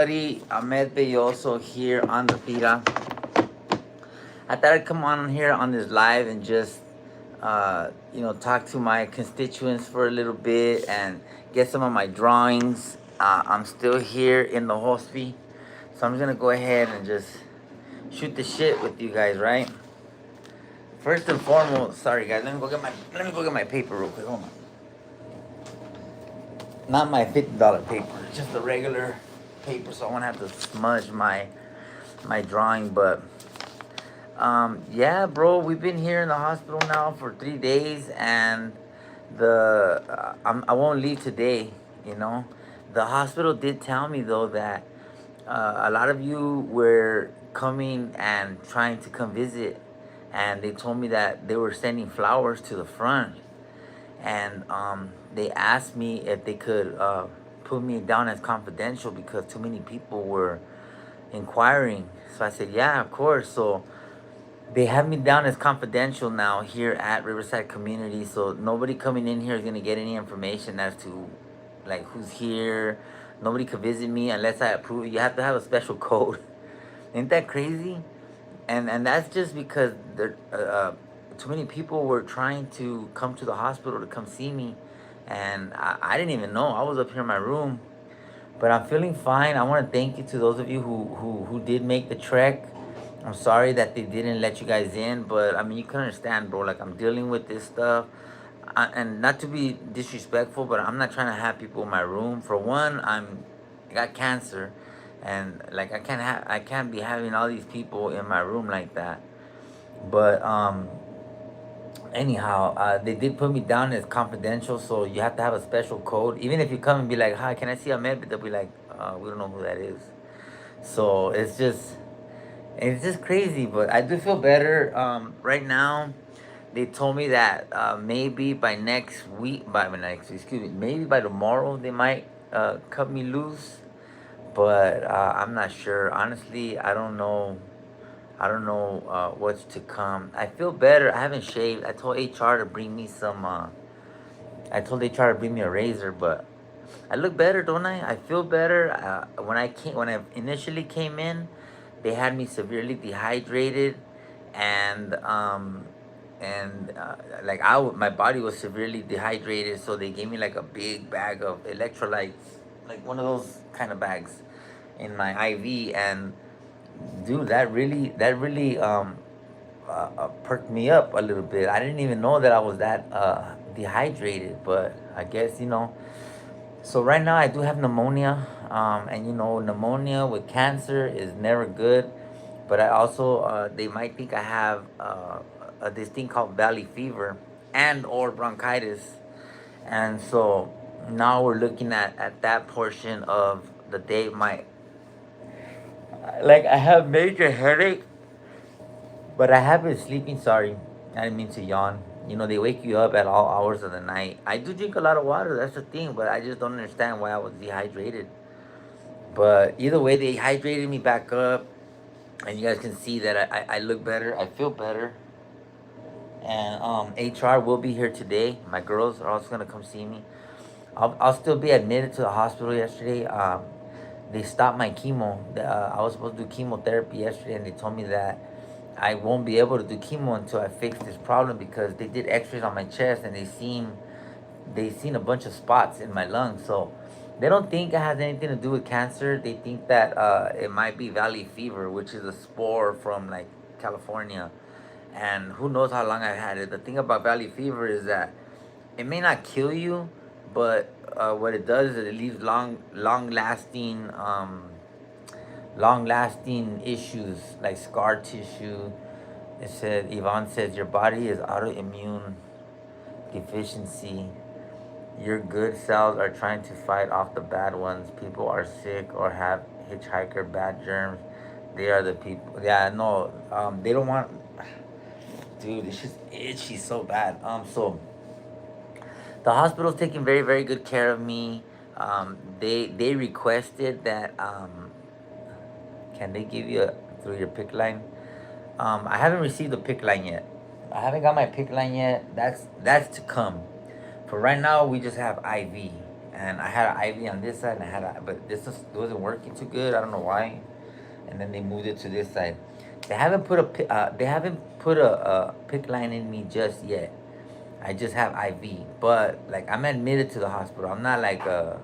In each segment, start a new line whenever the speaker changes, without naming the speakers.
Buddy Ahmed also here on the tira. I thought I'd come on here on this live and just, talk to my constituents for a little bit and get some of my drawings. I'm still here in the hospital, so I'm just gonna go ahead and just shoot the shit with you guys, right? First and foremost, sorry guys, let me go get my paper real quick. Hold on. Not my $50 paper, just the regular paper, so I won't have to smudge my drawing. But yeah, bro, we've been here in the hospital now for 3 days, and I won't leave today. You know, the hospital did tell me though that a lot of you were coming and trying to come visit, and they told me that they were sending flowers to the front, and they asked me if they could put me down as confidential because too many people were inquiring. So I said, yeah, of course. So they have me down as confidential now here at Riverside Community. So nobody coming in here is gonna get any information as to like who's here. Nobody could visit me unless I approve it. You have to have a special code. Ain't that crazy? And that's just because there too many people were trying to come to the hospital to come see me, and I didn't even know. I was up here in my room, but I'm feeling fine. I want to thank you to those of you who did make the trek. I'm sorry that they didn't let you guys in, but I mean, you can understand, bro. Like, I'm dealing with this stuff. And not to be disrespectful, but I'm not trying to have people in my room. For one, I got cancer, and like I can't be having all these people in my room like that. But anyhow, they did put me down as confidential, so you have to have a special code. Even if you come and be like, "Hi, can I see Ahmed?" But they'll be like, "We don't know who that is." So it's just crazy. But I do feel better. Right now, they told me that maybe by next week, excuse me, maybe by tomorrow they might cut me loose. But I'm not sure. Honestly, I don't know. I don't know what's to come. I feel better. I haven't shaved. I told HR to bring me some. I told HR to bring me a razor, but I look better, don't I? I feel better. When I initially came in, they had me severely dehydrated, and like my body was severely dehydrated, so they gave me like a big bag of electrolytes, like one of those kind of bags, in my IV, and dude, that really perked me up a little bit. I didn't even know that I was that dehydrated, but I guess so right now I do have pneumonia, and pneumonia with cancer is never good. But I also they might think I have this thing called valley fever and or bronchitis, and so now we're looking at that portion of the day. Like, I have major headache, but I have been sleeping. Sorry, I didn't mean to yawn. They wake you up at all hours of the night. I do drink a lot of water. That's the thing, but I just don't understand why I was dehydrated. But either way, they hydrated me back up, and you guys can see that I look better. I feel better. And HR will be here today. My girls are also gonna come see me. I'll still be admitted to the hospital yesterday. They stopped my chemo. I was supposed to do chemotherapy yesterday, and they told me that I won't be able to do chemo until I fix this problem because they did X-rays on my chest, and they seen a bunch of spots in my lungs. So they don't think it has anything to do with cancer. They think that it might be valley fever, which is a spore from like California, and who knows how long I've had it. The thing about valley fever is that it may not kill you, but what it does is it leaves long lasting issues like scar tissue. It said Yvonne says your body is autoimmune deficiency. Your good cells are trying to fight off the bad ones. People are sick or have hitchhiker bad germs. They are the people. Yeah, no. They don't want. Dude, it's just itchy so bad. So the hospital's taking very, very good care of me. They requested that can they give you through your pick line? I haven't received the pick line yet. I haven't got my pick line yet. That's to come. For right now, we just have IV, and I had an IV on this side, and but wasn't working too good. I don't know why. And then they moved it to this side. They haven't put a PIC line in me just yet. I just have IV, but like I'm admitted to the hospital. I'm not a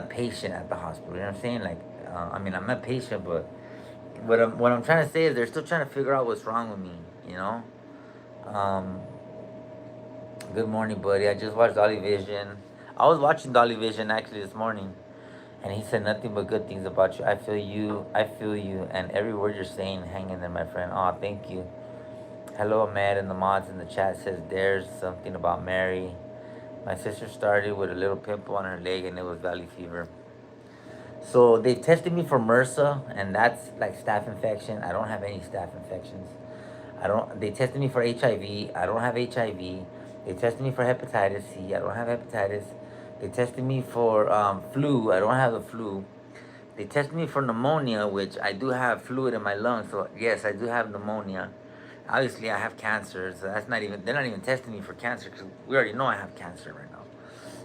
patient at the hospital. You know what I'm saying? Like, I mean, I'm a patient, but what I'm trying to say is they're still trying to figure out what's wrong with me. You know. Um, Good morning, buddy. I just watched Dolly Vision. I was watching Dolly Vision actually this morning, and he said nothing but good things about you. I feel you. I feel you, and every word you're saying, hang in there, my friend. Oh, thank you. Hello, Ahmed, and the mods in the chat says there's something about Mary. My sister started with a little pimple on her leg, and it was valley fever. So they tested me for MRSA, and that's like staph infection. I don't have any staph infections. I don't. They tested me for HIV. I don't have HIV. They tested me for hepatitis C. I don't have hepatitis. They tested me for flu. I don't have the flu. They tested me for pneumonia, which I do have fluid in my lungs. So yes, I do have pneumonia. Obviously, I have cancer. So that's not even. They're not even testing me for cancer because we already know I have cancer right now.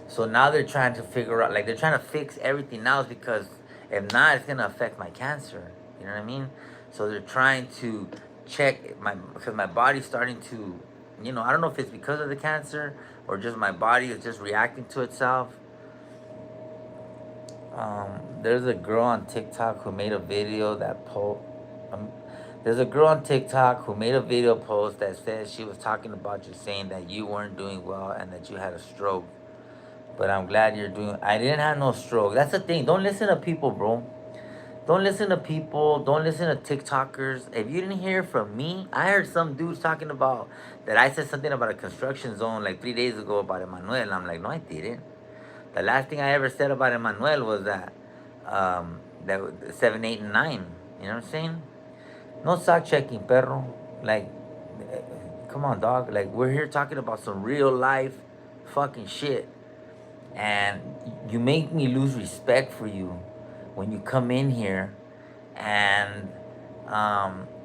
So now they're trying to figure out, like they're trying to fix everything now, is because if not, it's gonna affect my cancer. You know what I mean? So they're trying to check because my body's starting to, I don't know if it's because of the cancer or just my body is just reacting to itself. There's a girl on TikTok who made a video that um, there's a girl on TikTok who made a video post that says she was talking about you, saying that you weren't doing well and that you had a stroke. But I'm glad you're doing. I didn't have no stroke. That's the thing. Don't listen to people, bro. Don't listen to people. Don't listen to TikTokers. If you didn't hear from me, I heard some dudes talking about that I said something about a construction zone like 3 days ago about Emmanuel. And I'm like, no, I didn't. The last thing I ever said about Emmanuel was that 7, 8, and 9. You know what I'm saying? No sock checking, perro. Like, eh, come on, dog. Like, we're here talking about some real life fucking shit. And you make me lose respect for you when you come in here and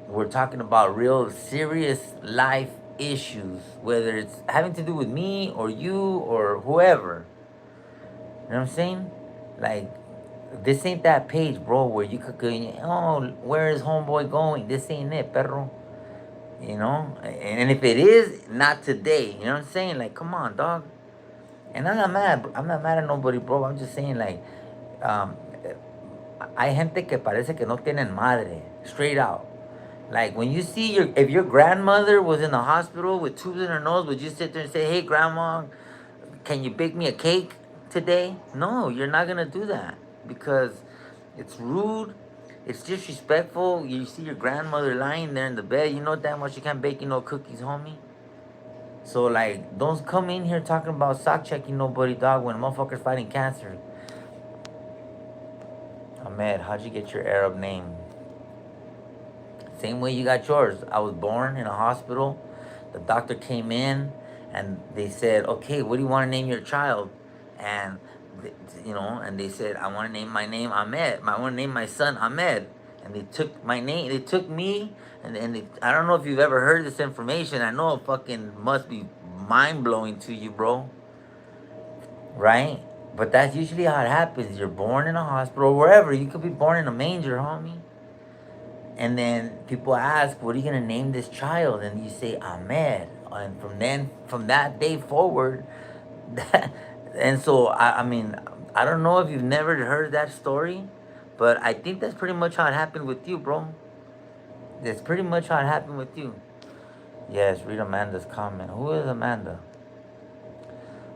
we're talking about real serious life issues, whether it's having to do with me or you or whoever. You know what I'm saying? Like, this ain't that page, bro, where you could go, oh, where is homeboy going? This ain't it, perro. And if it is, not today. You know what I'm saying? Like, come on, dog. And I'm not mad. I'm not mad at nobody, bro. I'm just saying, like, um, hay gente que parece que no tienen madre. Straight out. Like, when you see if your grandmother was in the hospital with tubes in her nose, would you sit there and say, hey, grandma, can you bake me a cake today? No, you're not going to do that because it's rude. It's disrespectful. You see your grandmother lying there in the bed. You know damn well she can't bake you no cookies, homie. So, like, don't come in here talking about sock checking nobody, dog, when a motherfucker's fighting cancer. Ahmed, how'd you get your Arab name? Same way you got yours. I was born in a hospital. The doctor came in and they said, okay, what do you want to name your child? And, and they said, I want to name my name Ahmed. I want to name my son Ahmed. And they took my name. They took me. And I don't know if you've ever heard this information. I know it fucking must be mind-blowing to you, bro. Right? But that's usually how it happens. You're born in a hospital or wherever. You could be born in a manger, homie. And then people ask, what are you going to name this child? And you say, Ahmed. And from that day forward, and so, I mean, I don't know if you've never heard that story, but I think that's pretty much how it happened with you, bro. That's pretty much how it happened with you. Yes, read Amanda's comment. Who is Amanda?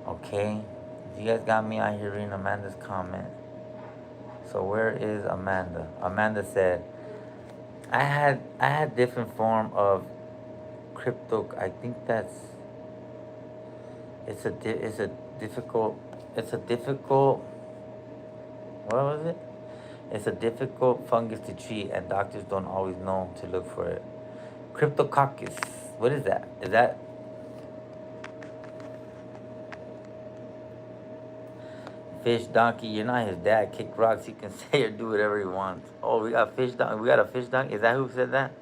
Okay. You guys got me out here reading Amanda's comment. So where is Amanda? Amanda said, I had different form of crypto. I think it's a difficult. What was it? It's a difficult fungus to treat, and doctors don't always know to look for it. Cryptococcus. What is that? Is that Fish Donkey? You're not his dad. Kick rocks. He can say or do whatever he wants. Oh, we got Fish Donkey. We got a Fish Donkey. Is that who said that?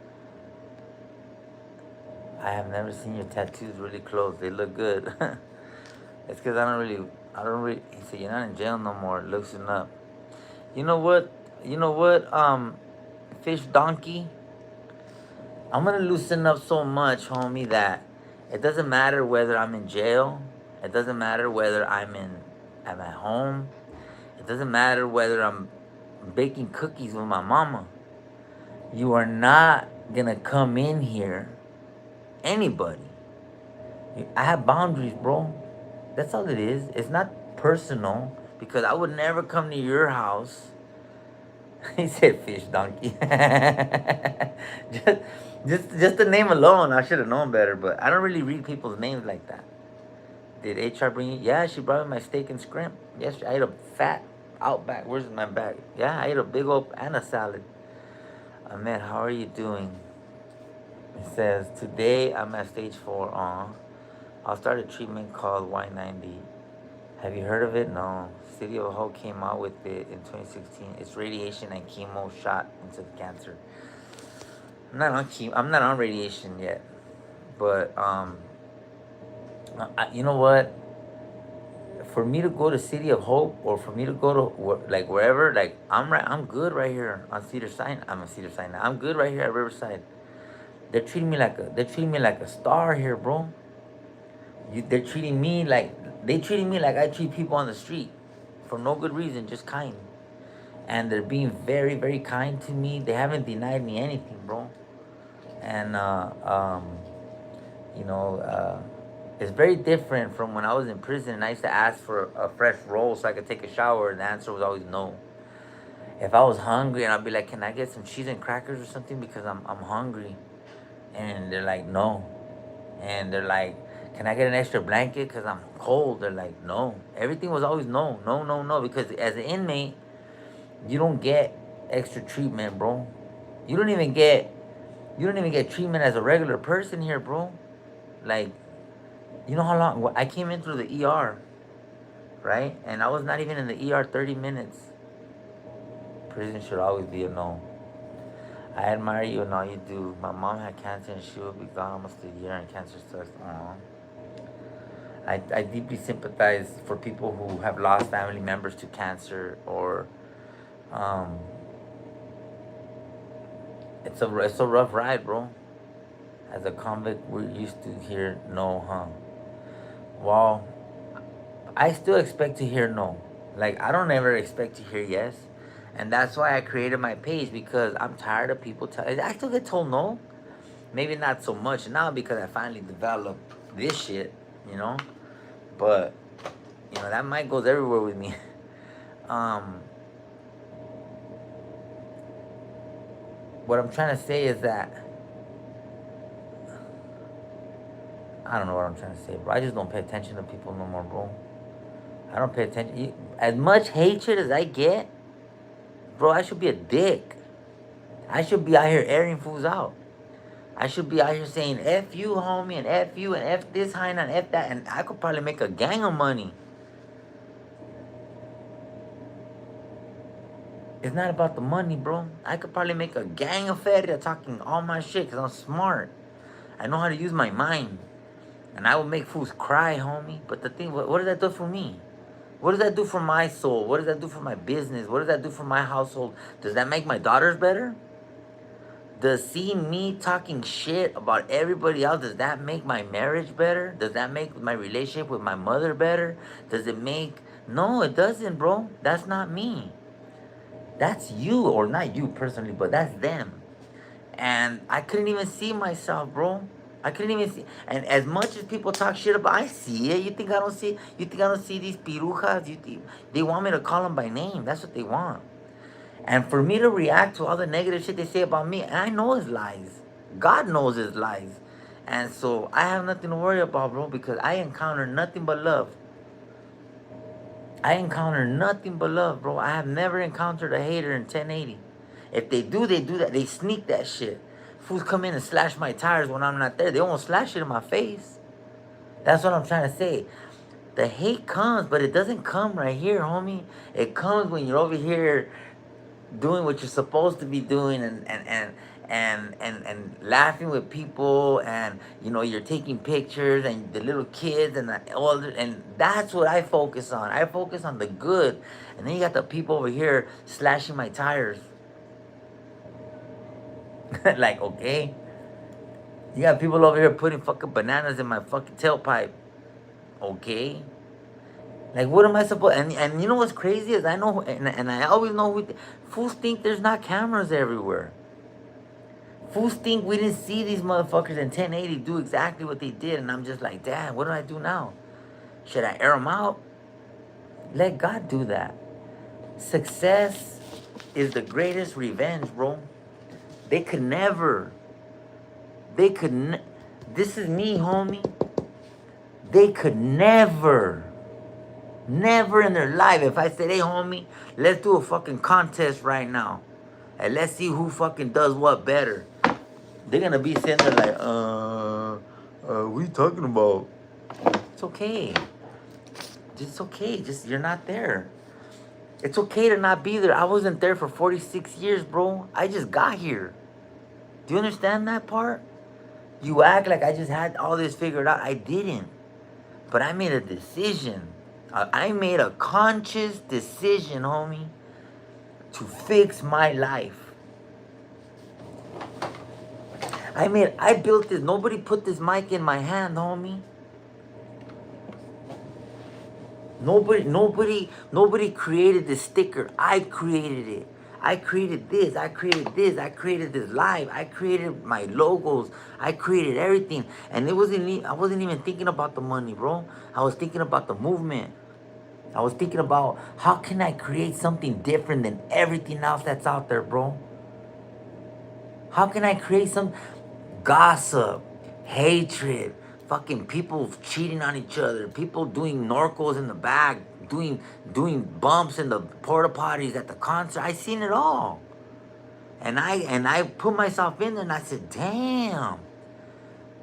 I have never seen your tattoos really close. They look good. It's because I don't really I don't really. He said, "You're not in jail no more. Loosen up." You know what? You know what? Fish donkey. I'm gonna loosen up so much, homie, that it doesn't matter whether I'm in jail. It doesn't matter whether I'm at home. It doesn't matter whether I'm baking cookies with my mama. You are not gonna come in here, anybody. I have boundaries, bro. That's all it is. It's not personal because I would never come to your house. He said fish donkey. just, just the name alone, I should have known better. But I don't really read people's names like that. Did HR bring you? Yeah, she brought me my steak and scrimp. Yes, I ate a fat Outback. Where's my bag? Yeah, I ate a big old and a salad. Ahmed, how are you doing? It says today I'm at stage 4. I'll start a treatment called Y90. Have you heard of it? No. City of Hope came out with it in 2016. It's radiation and chemo shot into the cancer. I'm not on chemo. I'm not on radiation yet, but you know what? For me to go to City of Hope or for me to go to like wherever, like I'm good right here on Cedar Sinai. I'm on Cedar Sinai. I'm good right here at Riverside. They're treating me like a star here, bro. They treating me like I treat people on the street, for no good reason, just kind. And they're being very, very kind to me. They haven't denied me anything, bro. And you know, it's very different from when I was in prison and I used to ask for a fresh roll so I could take a shower, and the answer was always no. If I was hungry and I'd be like, "Can I get some cheese and crackers or something because I'm hungry?" And they're like, "No." And they're like, "Can I get an extra blanket because I'm cold?" They're like, "No." Everything was always no, no, no, no. Because as an inmate, you don't get extra treatment, bro. You don't even get you don't even get treatment as a regular person here, bro. Like, you know how long I came in through the ER, right? And I was not even in the ER 30 minutes. Prison should always be a no. I admire you and all you do. My mom had cancer and she will be gone almost a year and cancer sucks. Aww. I deeply sympathize for people who have lost family members to cancer or um, it's a rough ride, bro. As a convict, we're used to hear no, huh? Well, I still expect to hear no. Like I don't ever expect to hear yes, and that's why I created my page because I'm tired of people telling. I still get told no. Maybe not so much now because I finally developed this shit, you know. But that mic goes everywhere with me. um, what I'm trying to say is that I don't know what I'm trying to say, bro. I just don't pay attention to people no more, bro. I don't pay attention. As much hatred as I get, bro, I should be a dick. I should be out here airing fools out. I should be out here saying F you, homie, and F you, and F this, Heine, and F that, and I could probably make a gang of money. It's not about the money, bro. I could probably make a gang of feria talking all my shit because I'm smart. I know how to use my mind. And I will make fools cry, homie. But the thing, what does that do for me? What does that do for my soul? What does that do for my business? What does that do for my household? Does that make my daughters better? Does seeing me talking shit about everybody else, does that make my marriage better? Does that make my relationship with my mother better? Does it make... No, it doesn't, bro. That's not me. That's you, or not you personally, but that's them. And I couldn't even see myself, bro. I couldn't even see. And as much as people talk shit about, I see it. You think I don't see? You think I don't see these pirujas? They want me to call them by name. That's what they want. And for me to react to all the negative shit they say about me, and I know it's lies. God knows it's lies. And so I have nothing to worry about, bro, because I encounter nothing but love. I encounter nothing but love, bro. I have never encountered a hater in 1080. If they do that. They sneak that shit. Fools come in and slash my tires when I'm not there. They won't slash it in my face. That's what I'm trying to say. The hate comes, but it doesn't come right here, homie. It comes when you're over here doing what you're supposed to be doing, and laughing with people, and you're taking pictures, and the little kids and the older, and that's what I focus on. I focus on the good. And then you got the people over here slashing my tires. Like, okay, you got people over here putting fucking bananas in my fucking tailpipe. Okay. Like, what am I supposed? And you know what's crazy is I know, and I always know fools think there's not cameras everywhere. Fools think we didn't see these motherfuckers in 1080 do exactly what they did, and I'm just like, damn, what do I do now? Should I air them out? Let God do that. Success is the greatest revenge, bro. They could never. They could. This is me, homie. They could never. Never in their life. If I said, hey, homie, let's do a fucking contest right now, and let's see who fucking does what better, they're gonna be sitting there like, what are you talking about? It's okay. It's okay. Just, you're not there. It's okay to not be there. I wasn't there for 46 years, bro. I just got here. Do you understand that part? You act like I just had all this figured out. I didn't. But I made a decision. I made a conscious decision, homie, to fix my life. I built this. Nobody put this mic in my hand, homie. Nobody created this sticker. I created it. I created this. I created this. I created this live. I created my logos. I created everything. And I wasn't even thinking about the money, bro. I was thinking about the movement. I was thinking about how can I create something different than everything else that's out there, bro? How can I create some gossip, hatred, fucking people cheating on each other, people doing narcos in the back, doing bumps in the porta potties at the concert? I seen it all. And I put myself in there and I said, damn.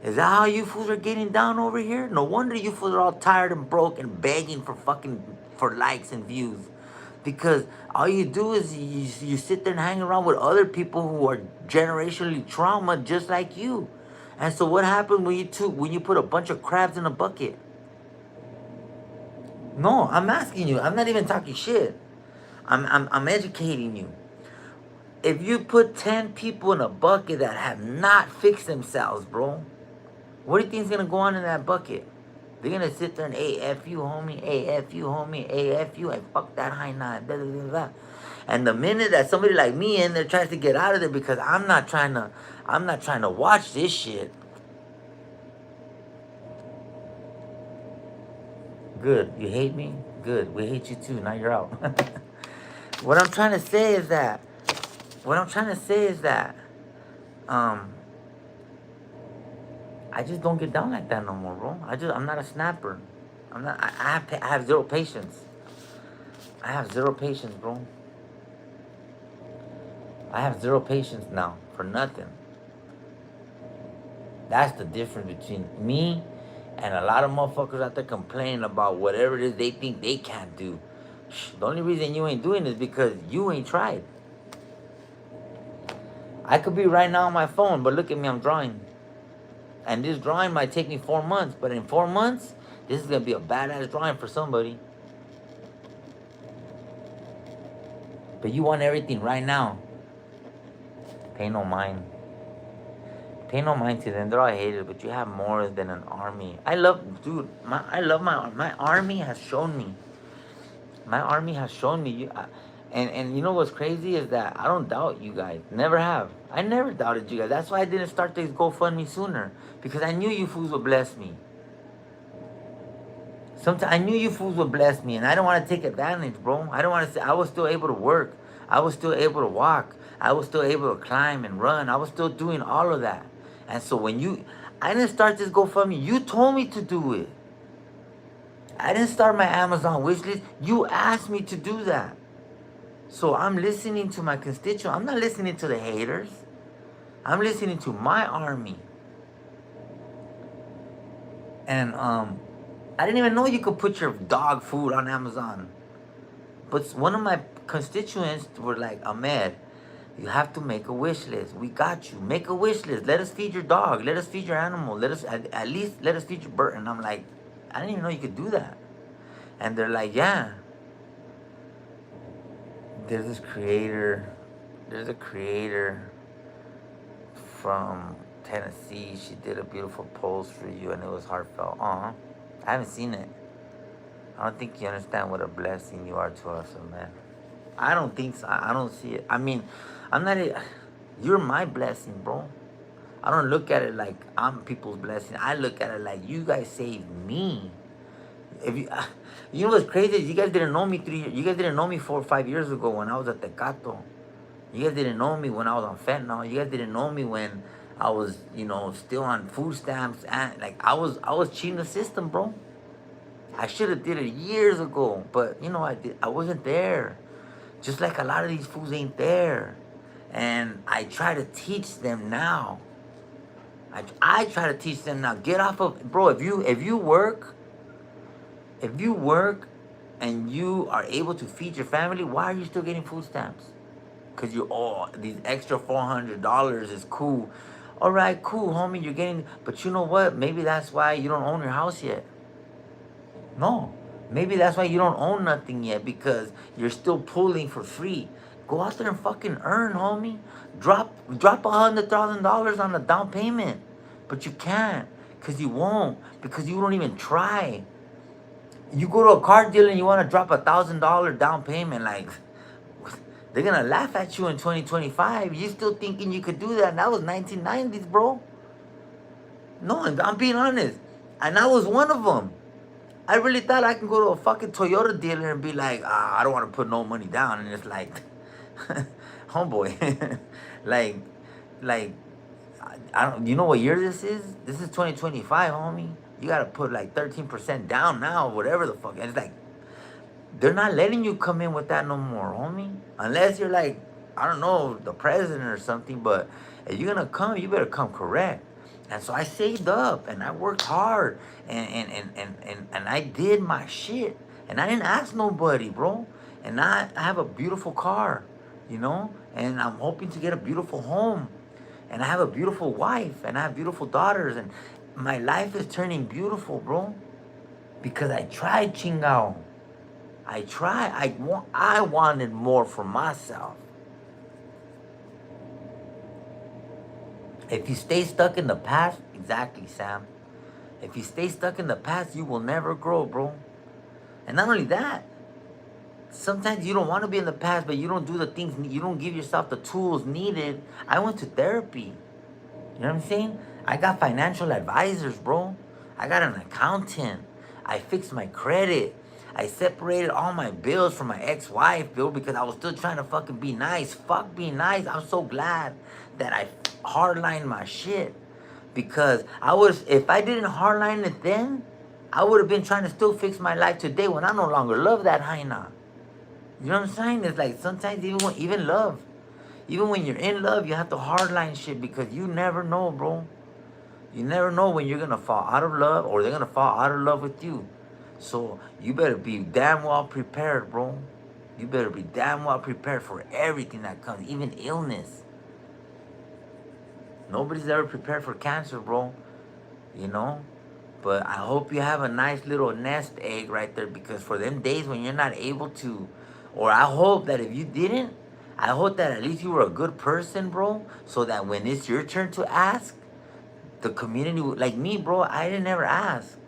Is that how you fools are getting down over here? No wonder you fools are all tired and broke and begging for likes and views. Because all you do is you sit there and hang around with other people who are generationally traumatized just like you. And so what happened when you put a bunch of crabs in a bucket? No, I'm asking you. I'm not even talking shit. I'm educating you. If you put 10 people in a bucket that have not fixed themselves, bro, what do you think is going to go on in that bucket? They're going to sit there and AF you, homie, AF you, homie, AF you, and fuck that high nine, blah, blah, blah, blah. And the minute that somebody like me in there tries to get out of there because I'm not trying to watch this shit. Good. You hate me? Good. We hate you too. Now you're out. What I'm trying to say is that, I just don't get down like that no more, bro. I'm not a snapper. I have zero patience. I have zero patience, bro. I have zero patience now for nothing. That's the difference between me and a lot of motherfuckers out there complaining about whatever it is they think they can't do. The only reason you ain't doing it is because you ain't tried. I could be right now on my phone, but look at me, I'm drawing. And this drawing might take me 4 months, but in 4 months, this is going to be a badass drawing for somebody. But you want everything right now. Pay no mind. Pay no mind to them. They're all haters, but you have more than an army. I love my army has shown me. My army has shown me. And you know what's crazy is that I don't doubt you guys. Never have. I never doubted you guys. That's why I didn't start this GoFundMe sooner. Because I knew you fools would bless me. Sometimes I knew you fools would bless me. And I don't want to take advantage, bro. I don't want to say I was still able to work. I was still able to walk. I was still able to climb and run. I was still doing all of that. And so I didn't start this GoFundMe. You told me to do it. I didn't start my Amazon wishlist. You asked me to do that. So I'm listening to my constituents. I'm not listening to the haters. I'm listening to my army. And I didn't even know you could put your dog food on Amazon. But one of my constituents were like, Ahmed, you have to make a wish list. We got you. Make a wish list. Let us feed your dog. Let us feed your animal. Let us at least let us feed your bird. And I'm like, I didn't even know you could do that. And they're like, yeah. There's this creator. There's a creator from Tennessee. She did a beautiful post for you, and it was heartfelt. I haven't seen it. I don't think you understand what a blessing you are to us, man. I don't think so. I don't see it. I mean, I'm not. You're my blessing, bro. I don't look at it like I'm people's blessing. I look at it like you guys saved me. If you, you know what's crazy? You guys didn't know me 3 years. You guys didn't know me 4 or 5 years ago when I was at Tecato. You guys didn't know me when I was on fentanyl. You guys didn't know me when I was, still on food stamps, and like I was cheating the system, bro. I should have did it years ago, but I wasn't there. Just like a lot of these fools ain't there. And I try to teach them now. I try to teach them now. Get off of, bro, if you work and you are able to feed your family, why are you still getting food stamps? Because these extra $400 is cool. All right, cool, homie, you're getting, but you know what? Maybe that's why you don't own your house yet. No. Maybe that's why you don't own nothing yet, because you're still pulling for free. Go out there and fucking earn, homie. Drop $100,000 on the down payment. But you can't, because you won't, because you don't even try. You go to a car dealer and you want to drop $1,000 down payment, like, they're going to laugh at you in 2025. You still thinking you could do that? And that was 1990s, bro. No, I'm being honest. And I was one of them. I really thought I can go to a fucking Toyota dealer and be like, I don't want to put no money down. And it's like, homeboy, like, I don't, you know what year this is? This is 2025, homie. You got to put like 13% down now, whatever the fuck. And it's like, they're not letting you come in with that no more, homie. Unless you're like, I don't know, the president or something. But if you're going to come, you better come correct. And so I saved up and I worked hard and I did my shit. And I didn't ask nobody, bro. And I have a beautiful car, and I'm hoping to get a beautiful home. And I have a beautiful wife and I have beautiful daughters. And my life is turning beautiful, bro. Because I tried, chingao. I tried. I wanted more for myself. If you stay stuck in the past, exactly, Sam. If you stay stuck in the past, you will never grow, bro. And not only that, sometimes you don't want to be in the past, but you don't do the things, you don't give yourself the tools needed. I went to therapy. You know what I'm saying? I got financial advisors, bro. I got an accountant. I fixed my credit. I separated all my bills from my ex-wife, bro, because I was still trying to fucking be nice. Fuck being nice. I'm so glad that I hardlined my shit. Because if I didn't hardline it then, I would have been trying to still fix my life today when I no longer love that hyena. You know what I'm saying? It's like sometimes even love. Even when you're in love, you have to hardline shit because you never know, bro. You never know when you're going to fall out of love or they're going to fall out of love with you. So you better be damn well prepared, bro. You better be damn well prepared for everything that comes, even illness. Nobody's ever prepared for cancer, bro. But I hope you have a nice little nest egg right there, because for them days when you're not able to, or I hope that if you didn't, I hope that at least you were a good person, bro, so that when it's your turn to ask, the community, like me, bro, I didn't ever ask.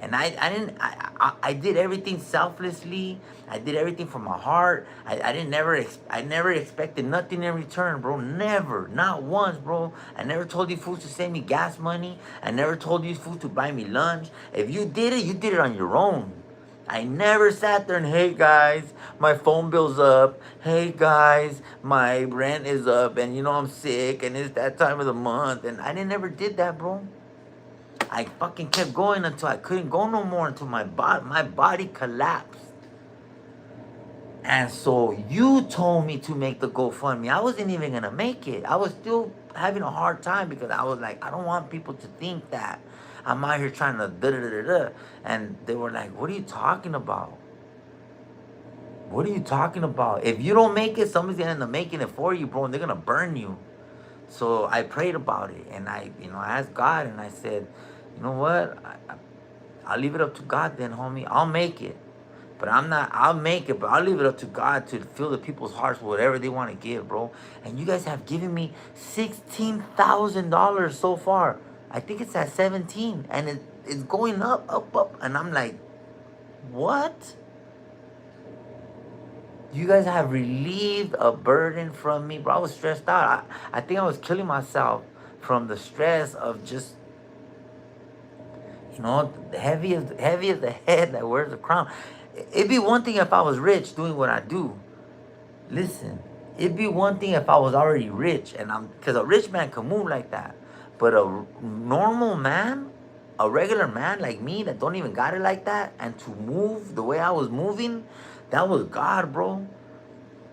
And I did everything selflessly. I did everything from my heart. I never expected nothing in return, bro. Never. Not once, bro. I never told you fools to send me gas money. I never told you fools to buy me lunch. If you did it, you did it on your own. I never sat there and, hey guys, my phone bill's up. Hey guys, my rent is up, and I'm sick, and it's that time of the month. And I never did that, bro. I fucking kept going until I couldn't go no more, until my body collapsed. And so you told me to make the GoFundMe. I wasn't even gonna make it. I was still having a hard time because I was like, I don't want people to think that I'm out here trying to da-da-da-da-da. And they were like, what are you talking about? What are you talking about? If you don't make it, somebody's gonna end up making it for you, bro, and they're gonna burn you. So I prayed about it, and I asked God, and I said, you know what? I'll leave it up to God then, homie. I'll make it. But I'm not, I'll make it, but I'll leave it up to God to fill the people's hearts with whatever they want to give, bro. And you guys have given me $16,000 so far. I think it's at 17, and it's going up, up, up. And I'm like, what? You guys have relieved a burden from me, bro. I was stressed out. I think I was killing myself from the stress of just, heavy as the head that wears the crown. It'd be one thing if I was rich doing what I do. Listen, it'd be one thing if I was already rich, because a rich man can move like that. But a normal man, a regular man like me that don't even got it like that, and to move the way I was moving, that was God, bro.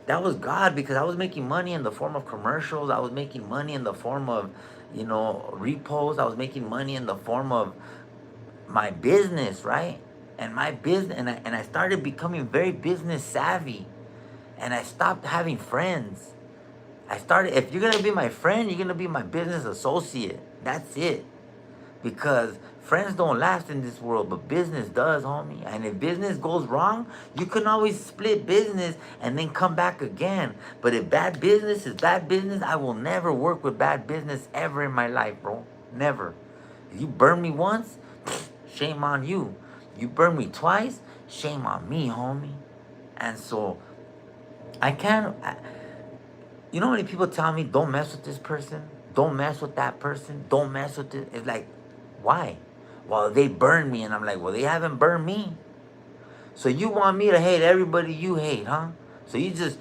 That was God, because I was making money in the form of commercials. I was making money in the form of, repos. I was making money in the form of my business, right? And my business, and I started becoming very business savvy, and I stopped having friends. If you're gonna be my friend, you're gonna be my business associate. That's it. Because friends don't last in this world, but business does, homie. And if business goes wrong, you can always split business and then come back again. But if bad business is bad business, I will never work with bad business ever in my life, bro. Never. If you burn me once, shame on you. You burn me twice, shame on me, homie. And so, I can't. You know how many people tell me, don't mess with this person? Don't mess with that person? Don't mess with this? It's like, why? Well, they burned me. And I'm like, well, they haven't burned me. So you want me to hate everybody you hate, huh? So you just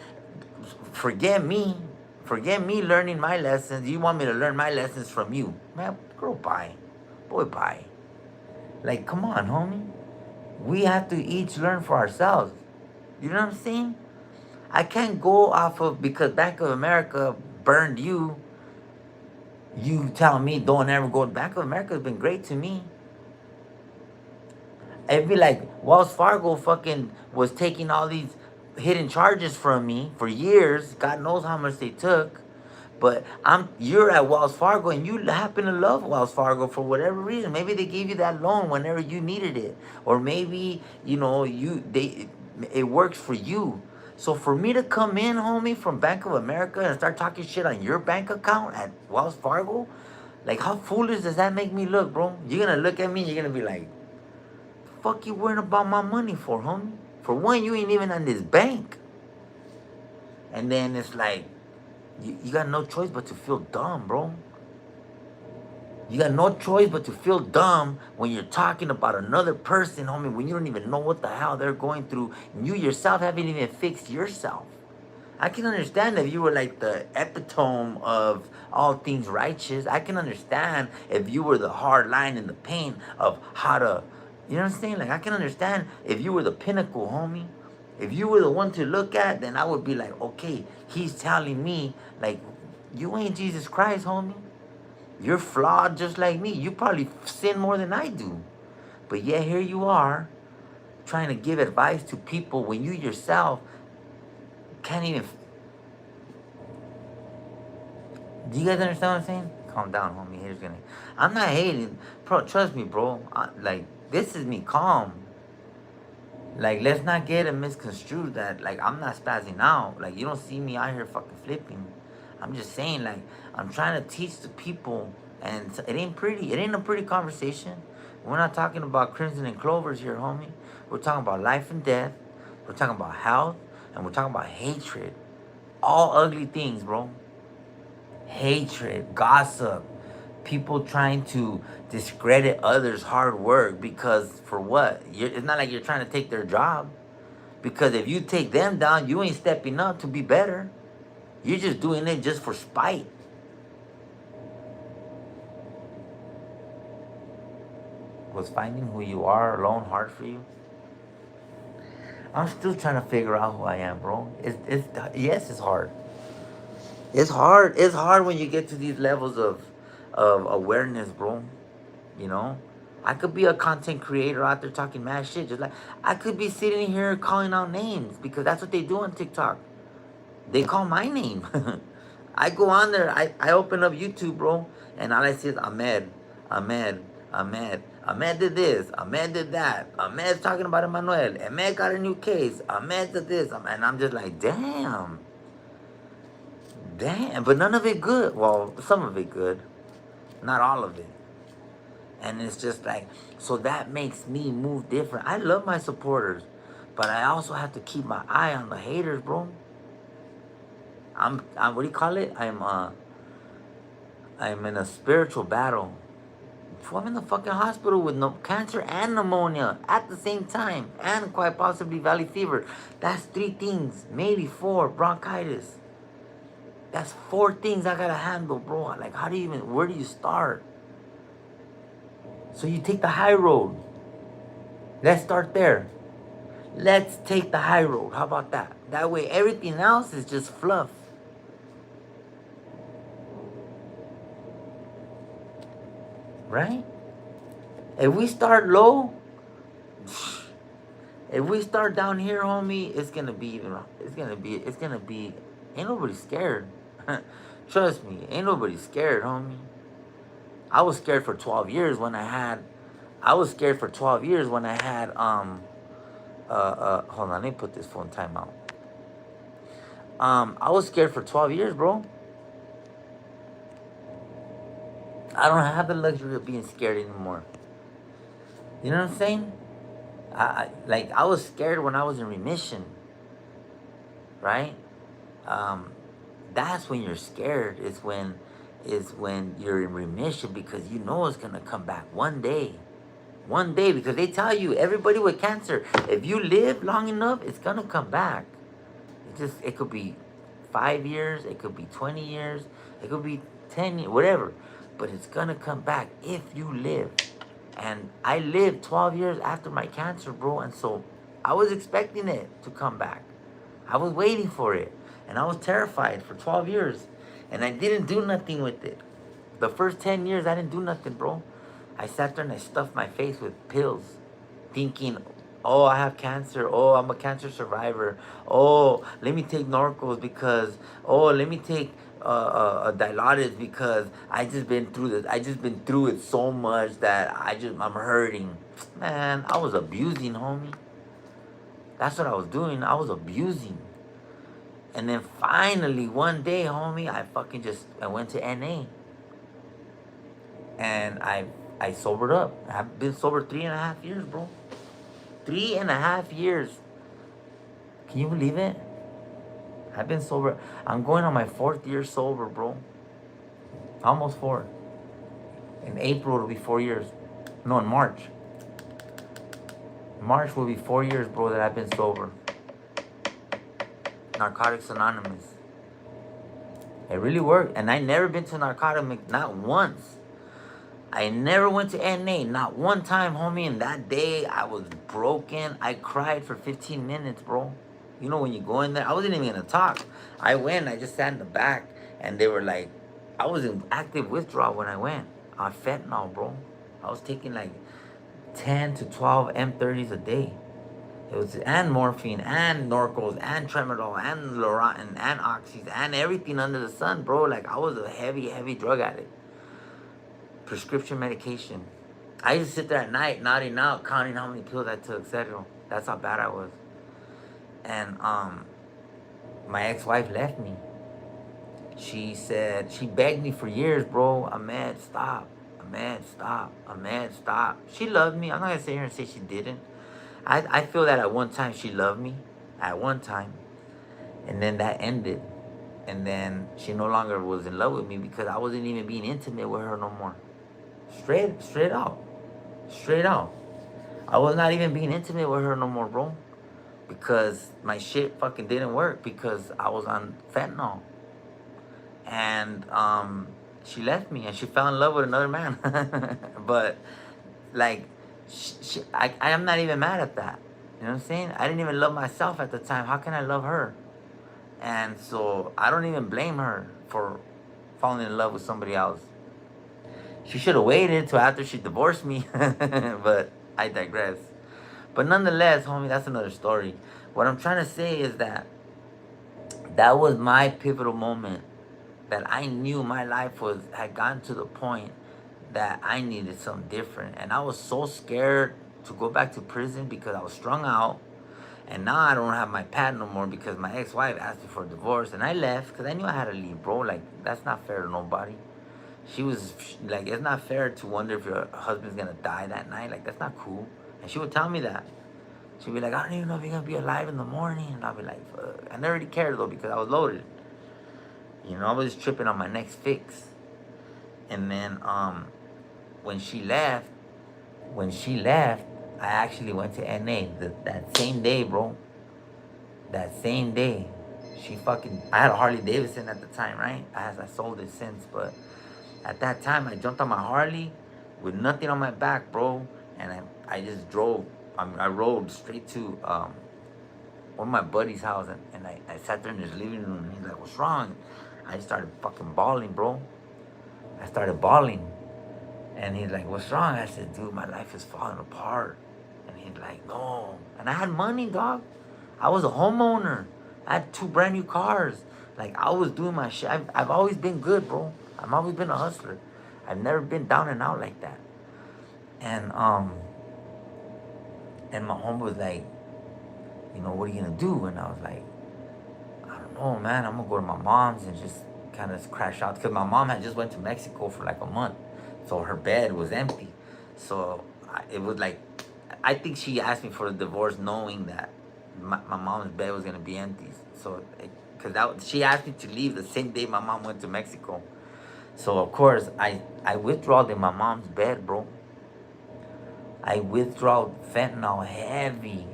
forget me. Forget me learning my lessons. You want me to learn my lessons from you. Man, girl, bye. Boy, bye. Like, come on, homie. We have to each learn for ourselves. You know what I'm saying? I can't go off of, because Bank of America burned you. You tell me don't ever go. Bank of America has been great to me. It'd be like Wells Fargo fucking was taking all these hidden charges from me for years. God knows how much they took. But you're at Wells Fargo, and you happen to love Wells Fargo for whatever reason. Maybe they gave you that loan whenever you needed it. Or maybe, it works for you. So for me to come in, homie, from Bank of America and start talking shit on your bank account at Wells Fargo, like, how foolish does that make me look, bro? You're gonna look at me and you're gonna be like, fuck you worrying about my money for, homie? For one, you ain't even on this bank. And then it's like, you got no choice but to feel dumb, bro. You got no choice but to feel dumb when you're talking about another person, homie, when you don't even know what the hell they're going through. And you yourself haven't even fixed yourself. I can understand if you were like the epitome of all things righteous. I can understand if you were the hard line and the pain of how to, you know what I'm saying? Like, I can understand if you were the pinnacle, homie. If you were the one to look at, then I would be like, okay, he's telling me, like, you ain't Jesus Christ, homie. You're flawed just like me. You probably sin more than I do. But yet here you are, trying to give advice to people when you yourself can't even... Do you guys understand what I'm saying? Calm down, homie. I'm not hating. Bro, trust me, bro. This is me calm. Like, let's not get it misconstrued that, like, I'm not spazzing out. Like, you don't see me out here fucking flipping. I'm just saying, like, I'm trying to teach the people, and it ain't pretty. It ain't a pretty conversation. We're not talking about crimson and clovers here, homie. We're talking about life and death. We're talking about health, and we're talking about hatred. All ugly things, bro. Hatred, gossip, people trying to discredit others' hard work, because for what? It's not like you're trying to take their job. Because if you take them down, you ain't stepping up to be better. You're just doing it just for spite. Was finding who you are alone hard for you? I'm still trying to figure out who I am, bro. Yes, it's hard. It's hard. It's hard when you get to these levels of awareness, bro. You know? I could be a content creator out there talking mad shit. Just like I could be sitting here calling out names because that's what they do on TikTok. They call my name. I go on there. I open up YouTube, bro, and all I see is Ahmed, Ahmed, Ahmed. Ahmed did this. Ahmed did that. Ahmed's talking about Emmanuel. Ahmed got a new case. Ahmed did this. And I'm just like, damn. Damn. But none of it good. Well, some of it good. Not all of it. And it's just like, so that makes me move different. I love my supporters, but I also have to keep my eye on the haters, bro. I'm what do you call it? I'm in a spiritual battle. I'm in the fucking hospital with no cancer and pneumonia at the same time, and quite possibly valley fever. That's 3 things, maybe 4. Bronchitis. That's 4 things I gotta handle, bro. Like, how do you even? Where do you start? So you take the high road. Let's start there. Let's take the high road. How about that? That way, everything else is just fluff. Right? If we start low, if we start down here, homie, it's gonna be, ain't nobody scared. Trust me, ain't nobody scared, homie. I was scared for 12 years when I had, hold on, let me put this phone timeout. I was scared for 12 years, bro. I don't have the luxury of being scared anymore. You know what I'm saying? I was scared when I was in remission, right? That's when you're scared. Is when you're in remission because you know it's gonna come back one day. One day, because they tell you, everybody with cancer, if you live long enough, it's gonna come back. It could be 5 years, it could be 20 years, it could be 10 years, whatever. But it's gonna come back if you live. And I lived 12 years after my cancer, bro. And so I was expecting it to come back. I was waiting for it. And I was terrified for 12 years. And I didn't do nothing with it. The first 10 years, I didn't do nothing, bro. I sat there and I stuffed my face with pills, thinking, oh, I have cancer. Oh, I'm a cancer survivor. Oh, let me take Norcos because, oh, let me take Dilaudid because I just been through it so much that I'm hurting. Man, I was abusing, homie. That's what I was doing. I was abusing. And then finally one day, homie, I went to NA. And I sobered up. I've been sober 3.5 years, bro. 3.5 years. Can you believe it? I've been sober. I'm going on my 4th year sober, bro. Almost 4. In April, it'll be 4 years. No, in March. March will be 4 years, bro, that I've been sober. Narcotics Anonymous. It really worked. And I never been to Narcotics, not once. I never went to NA, not one time, homie. And that day, I was broken. I cried for 15 minutes, bro. You know, when you go in there, I wasn't even gonna talk. I went, I just sat in the back, and they were like, I was in active withdrawal when I went on fentanyl, bro. I was taking like 10 to 12 M30s a day. It was, and morphine, and Norcos, and Tramadol, and Loratin, and Oxys, and everything under the sun, bro. Like, I was a heavy, heavy drug addict. Prescription medication. I used to sit there at night, nodding out, counting how many pills I took, etc. That's how bad I was. And my ex-wife left me. She said, she begged me for years, bro. Ahmed, stop. Ahmed, stop. Ahmed, stop. She loved me. I'm not gonna sit here and say she didn't. I feel that at one time she loved me. At one time. And then that ended. And then she no longer was in love with me because I wasn't even being intimate with her no more. Straight out. Straight out. I was not even being intimate with her no more, bro. Because my shit fucking didn't work because I was on fentanyl. And she left me and she fell in love with another man. But like, I am not even mad at that. You know what I'm saying? I didn't even love myself at the time. How can I love her? And so I don't even blame her for falling in love with somebody else. She should have waited till after she divorced me. But I digress. But nonetheless, homie, that's another story. What I'm trying to say is that that was my pivotal moment, that I knew my life had gotten to the point that I needed something different. And I was so scared to go back to prison because I was strung out. And now I don't have my pad no more because my ex-wife asked me for a divorce. And I left because I knew I had to leave, bro. Like, that's not fair to nobody. She was like, it's not fair to wonder if your husband's going to die that night. Like, that's not cool. And she would tell me that. She'd be like, I don't even know if you're going to be alive in the morning. And I'll be like, fuck. I never really cared, though, because I was loaded. You know, I was just tripping on my next fix. And then when she left, I actually went to NA that same day, bro. That same day. I had a Harley Davidson at the time, right? I sold it since, but at that time, I jumped on my Harley with nothing on my back, bro. And I just drove. I rode straight to one of my buddy's house, and I sat there in his living room, and he's like, what's wrong? I just started fucking bawling, bro. I started bawling. And he's like, what's wrong? I said, dude, my life is falling apart. And he's like, no. And I had money, dog. I was a homeowner. I had 2 brand new cars. Like, I was doing my shit. I've always been good, bro. I've always been a hustler. I've never been down and out like that. And my home was like, you know, what are you gonna do? And I was like, I don't know, man. I'm gonna go to my mom's and just kind of crash out. Because my mom had just went to Mexico for like a month. So her bed was empty. So it was like, I think she asked me for a divorce knowing that my mom's bed was going to be empty. So, because she asked me to leave the same day my mom went to Mexico. So, of course, I withdrawed in my mom's bed, bro. I withdrawed fentanyl heavy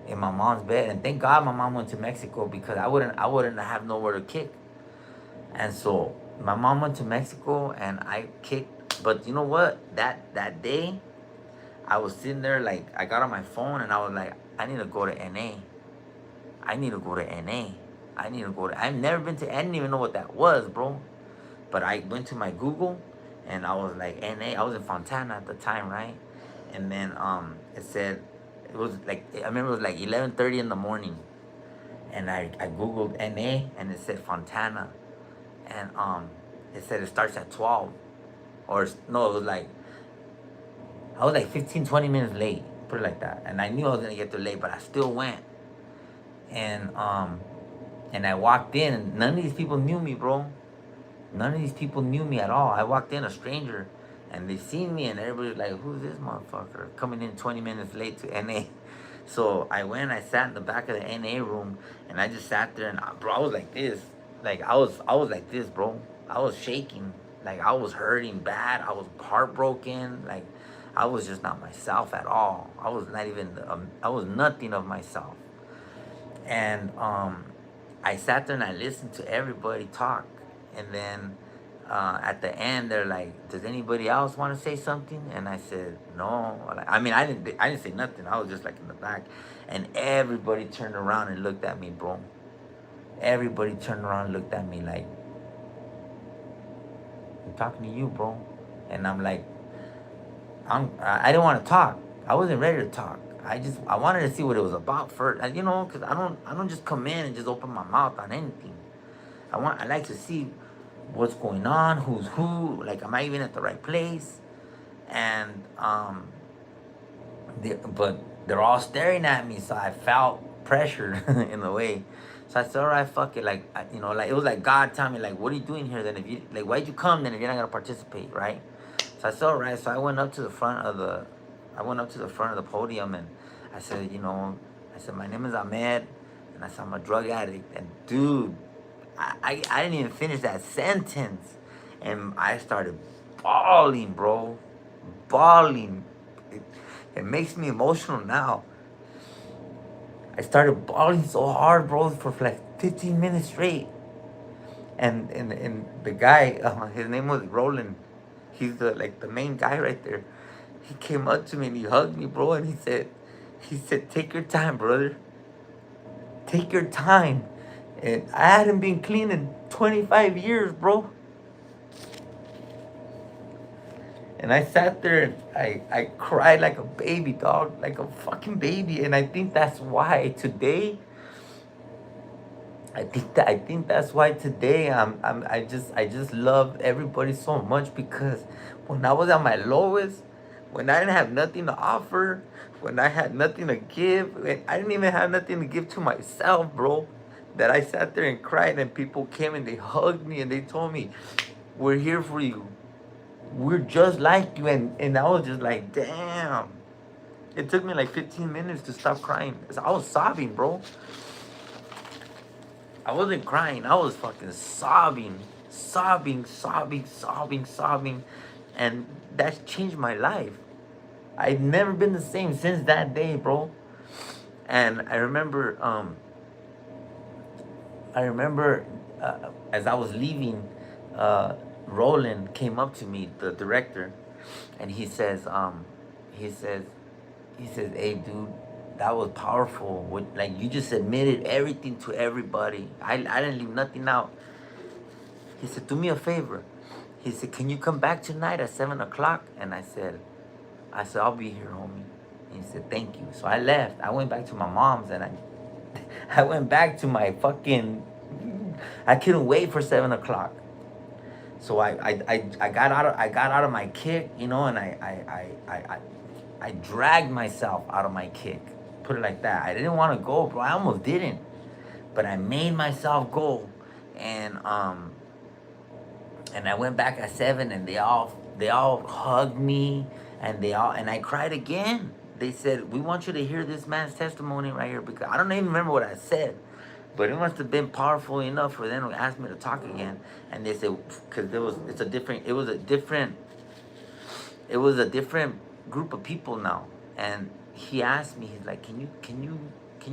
in my mom's bed. And thank God my mom went to Mexico because I wouldn't have nowhere to kick. And so my mom went to Mexico and I kicked. But you know what? That day, I was sitting there, like, I got on my phone and I was like, I need to go to NA. I need to go to NA. I've never been to, I didn't even know what that was, bro. But I went to my Google and I was like, NA. I was in Fontana at the time, right? And then it said, it was like, I remember it was like 11:30 in the morning. And I Googled NA and it said Fontana. And it said it starts at 12. Or, no, it was like, I was like 15, 20 minutes late. Put it like that. And I knew I was going to get there late, but I still went. And I walked in, and none of these people knew me, bro. None of these people knew me at all. I walked in, a stranger, and they seen me, and everybody was like, who's this motherfucker coming in 20 minutes late to NA? So I went, I sat in the back of the NA room, and I just sat there, and bro, I was like this. Like, I was like this, bro. I was shaking. Like, I was hurting bad. I was heartbroken. Like, I was just not myself at all. I was not even, I was nothing of myself. And I sat there and I listened to everybody talk. And then at the end, they're like, does anybody else want to say something? And I said, no. I mean, I didn't say nothing. I was just like in the back. And everybody turned around and looked at me, bro. Everybody turned around and looked at me like, I'm talking to you, bro. And I'm like, I didn't want to talk. I wasn't ready to talk. I wanted to see what it was about first, you know, because I don't just come in and just open my mouth on anything. I like to see what's going on, who's who, like, am I even at the right place? And but they're all staring at me, so I felt pressure in a way. So I said, all right, fuck it, like, you know, like, it was like God telling me, like, what are you doing here then? If you, like, why'd you come then if you're not gonna participate, right? So I said, all right. So I went up to the front of the podium, and I said, you know, my name is Ahmed, and I said, I'm a drug addict. And dude, I didn't even finish that sentence, and I started bawling, bro, bawling. It makes me emotional now. I started bawling so hard, bro, for like 15 minutes straight. And the guy, his name was Roland. He's the main guy right there. He came up to me and he hugged me, bro, and he said, take your time, brother. Take your time. And I hadn't been clean in 25 years, bro. And I sat there and I cried like a baby, dog, like a fucking baby. And I think that's why today, I think that's why today I just love everybody so much, because when I was at my lowest, when I didn't have nothing to offer, when I had nothing to give, when I didn't even have nothing to give to myself, bro, that I sat there and cried, and people came and they hugged me and they told me, "We're here for you. We're just like you." And I was just like, damn. It took me like 15 minutes to stop crying. I was sobbing, bro. I wasn't crying. I was fucking sobbing, sobbing. And that's changed my life. I've never been the same since that day, bro. And I remember as I was leaving, Roland came up to me, the director, and he says, "Hey, dude, that was powerful. What, like, you just admitted everything to everybody. I didn't leave nothing out." He said, "Do me a favor." He said, "Can you come back tonight at 7 o'clock?" And I said, "I'll be here, homie." He said, "Thank you." So I left. I went back to my mom's, and I went back to my fucking. I couldn't wait for 7 o'clock. So I got out of my kick, you know, and I dragged myself out of my kick. Put it like that. I didn't want to go, bro. I almost didn't, but I made myself go, and I went back at 7, and they all hugged me, and I cried again. They said, "We want you to hear this man's testimony right here," because I don't even remember what I said, but it must have been powerful enough for them to ask me to talk again. And they said, because it was a different group of people now. And he asked me, he's like, can you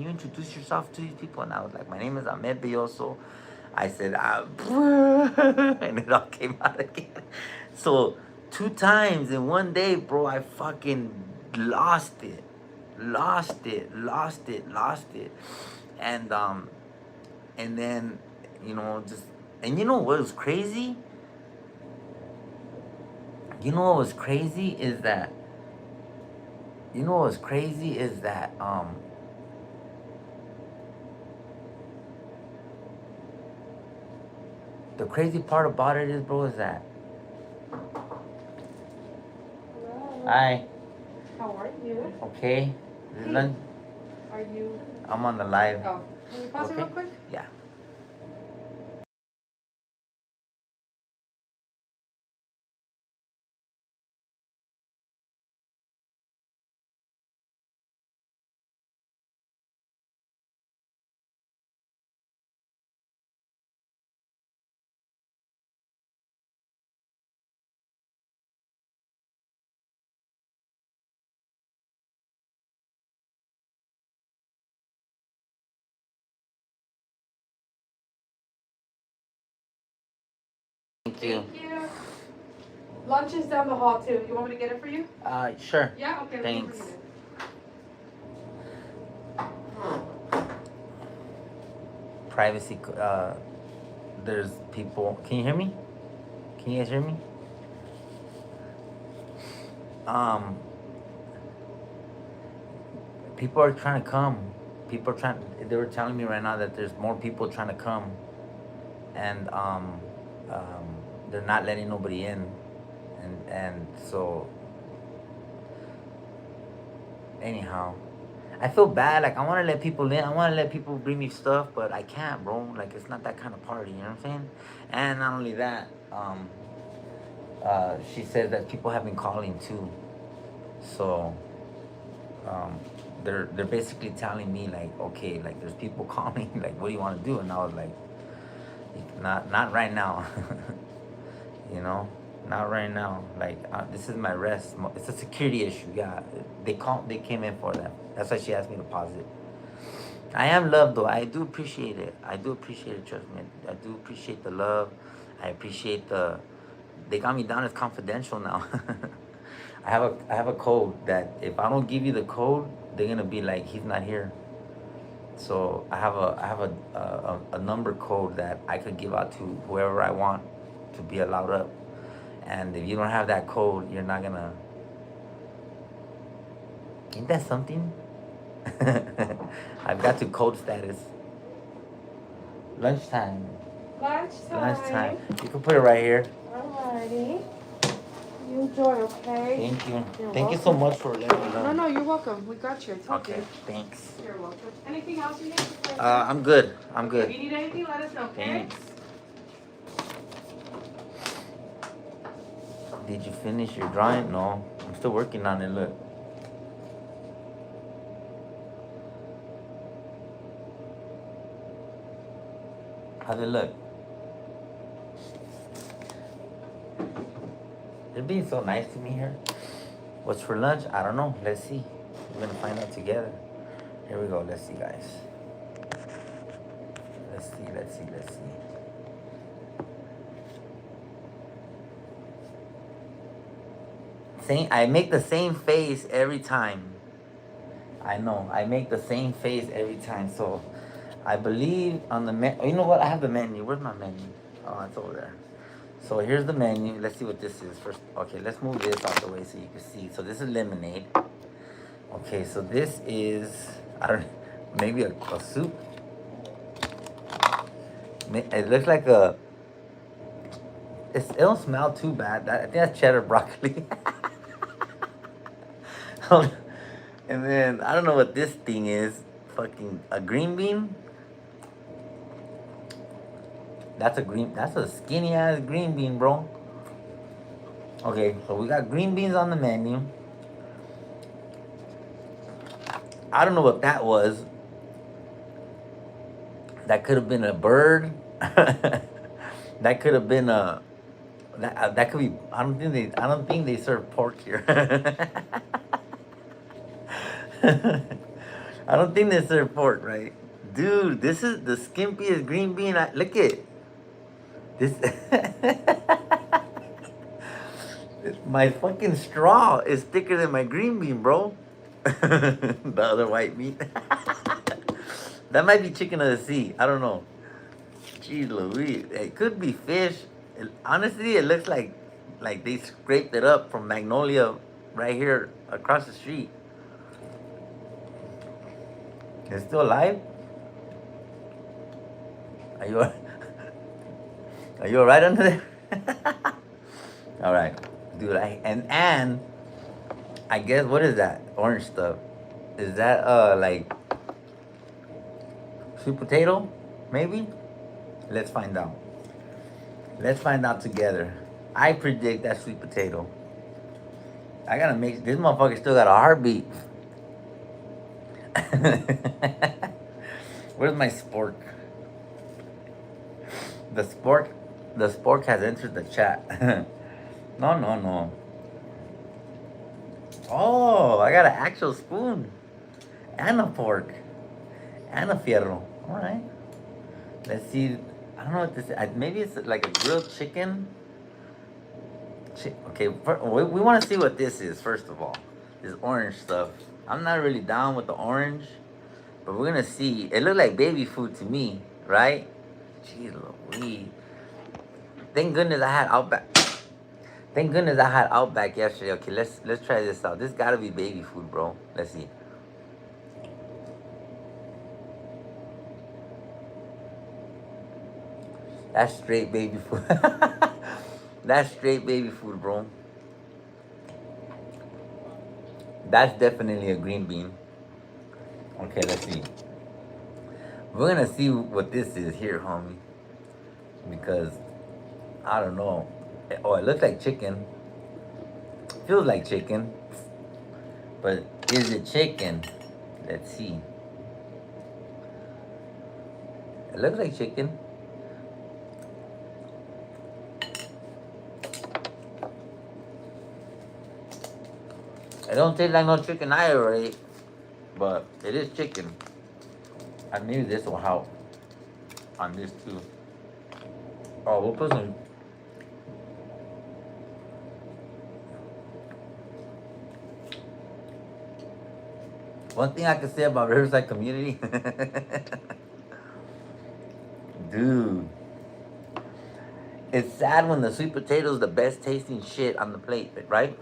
introduce yourself to these people?" And I was like, "My name is Ahmed Belloso." I said, and it all came out again. So 2 times in one day, bro, I fucking lost it. Lost it. And then, you know, just, and you know what was crazy? You know what was crazy is that, you know what was crazy is that, the crazy part about it is, bro, is that,
Hello.
hi,
How are you?
okay, this is
Hey.
lunch.
Are you?
I'm on the live.
Oh, can you pause it
Okay.
real quick?
Yeah. Thank you.
Thank you. Lunch is down the hall too. You want me to get it for you?
Sure.
Yeah. Okay.
Thanks. Privacy. There's people. Can you hear me? Can you guys hear me? Um, People are trying to come. People are trying. They were telling me right now that there's more people trying to come, and um, they're not letting nobody in, and so anyhow, I feel bad. Like, I want to let people in. I want to let people bring me stuff, but I can't, bro. Like, it's not that kind of party. You know what I'm saying? And not only that, she said that people have been calling too. So um, they're basically telling me, like, okay, like, there's people calling. Like, what do you want to do? And I was like, not right now. You know, not right now. Like, this is my rest. It's a security issue. Yeah, they came in for that. That's why she asked me to pause it. I am loved, though. I do appreciate it. I do appreciate it. Trust me. I do appreciate the love. I appreciate They got me down as confidential now. I have a code that if I don't give you the code, they're gonna be like, he's not here. So I have a number code that I could give out to whoever I want to be allowed up. And if you don't have that code, you're not gonna. Ain't that something? I've got to code status. Lunchtime. Lunchtime. You can put it right here.
Alrighty. You enjoy, okay?
Thank you.
You're
Thank you so
welcome.
much for letting me know.
No, you're welcome. We got you. I told
Okay,
you.
thanks.
You're welcome. Anything else you need?
I'm good. I'm
If
good.
you need anything, let us know, okay?
Thanks. Did you finish your drawing? No. I'm still working on it. Look. How's it look? They're being so nice to me here. What's for lunch? I don't know. Let's see. We're gonna find out together. Here we go. Let's see, guys. Let's see. I make the same face every time. I know. I make the same face every time. So, I believe on the menu. You know what? I have the menu. Where's my menu? Oh, it's over there. So here's the menu. Let's see what this is first. Okay, let's move this out the way so you can see. So this is lemonade. Okay, so this is, I don't, maybe a soup. It looks like it don't smell too bad. I think that's cheddar broccoli. And then I don't know what this thing is. Fucking a green bean. That's a skinny ass green bean, bro. Okay, so we got green beans on the menu. I don't know what that was. That could have been a bird. That could have been a. That could be. I don't think they serve pork here. I don't think they serve pork, right? Dude, this is the skimpiest green bean. Look at this. My fucking straw is thicker than my green bean, bro. The other white meat. That might be chicken of the sea. I don't know. Jeez Louise. It could be fish. Honestly, it looks like they scraped it up from Magnolia right here across the street. It's still alive? Are you are you alright under there? Alright. Dude, and I guess what is that? Orange stuff. Is that like sweet potato? Maybe? Let's find out. Let's find out together. I predict that's sweet potato. I gotta make this motherfucker still got a heartbeat. Where's my spork? The spork has entered the chat. No. Oh, I got an actual spoon. And a fork. And a fierro. Alright. Let's see. I don't know what this is. Maybe it's like a grilled chicken. Okay, we want to see what this is, first of all. This orange stuff. I'm not really down with the orange. But we're going to see. It looked like baby food to me, right? Jeez Louise. Thank goodness I had Outback. Thank goodness I had Outback yesterday. Okay, let's try this out. This gotta be baby food, bro. Let's see. That's straight baby food. That's straight baby food, bro. That's definitely a green bean. Okay, let's see. We're gonna see what this is here, homie. Because I don't know. Oh, it looks like chicken. Feels like chicken. But is it chicken? Let's see. It looks like chicken. It don't taste like no chicken I ever ate. But it is chicken. And maybe this will help on this too. Oh, we'll put some. One thing I can say about Riverside community, dude, It's sad when the sweet potato is the best tasting shit on the plate, right?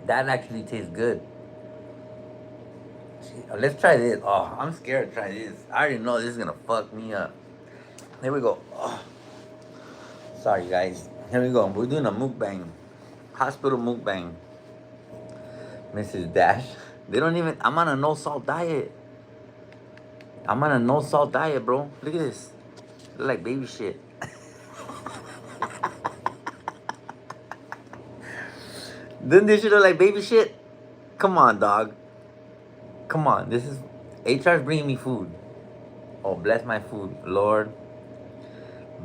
That actually tastes good. Let's try this. Oh, I'm scared to try this. I already know this is gonna fuck me up. Here we go. Oh, sorry, guys. Here we go. We're doing a mukbang. Hospital mukbang. Mrs. Dash. They don't even. I'm on a no salt diet. I'm on a no salt diet, bro. Look at this. Look like baby shit. Didn't this shit look like baby shit? Come on, dog. Come on. This is. HR's bringing me food. Oh, bless my food. Lord.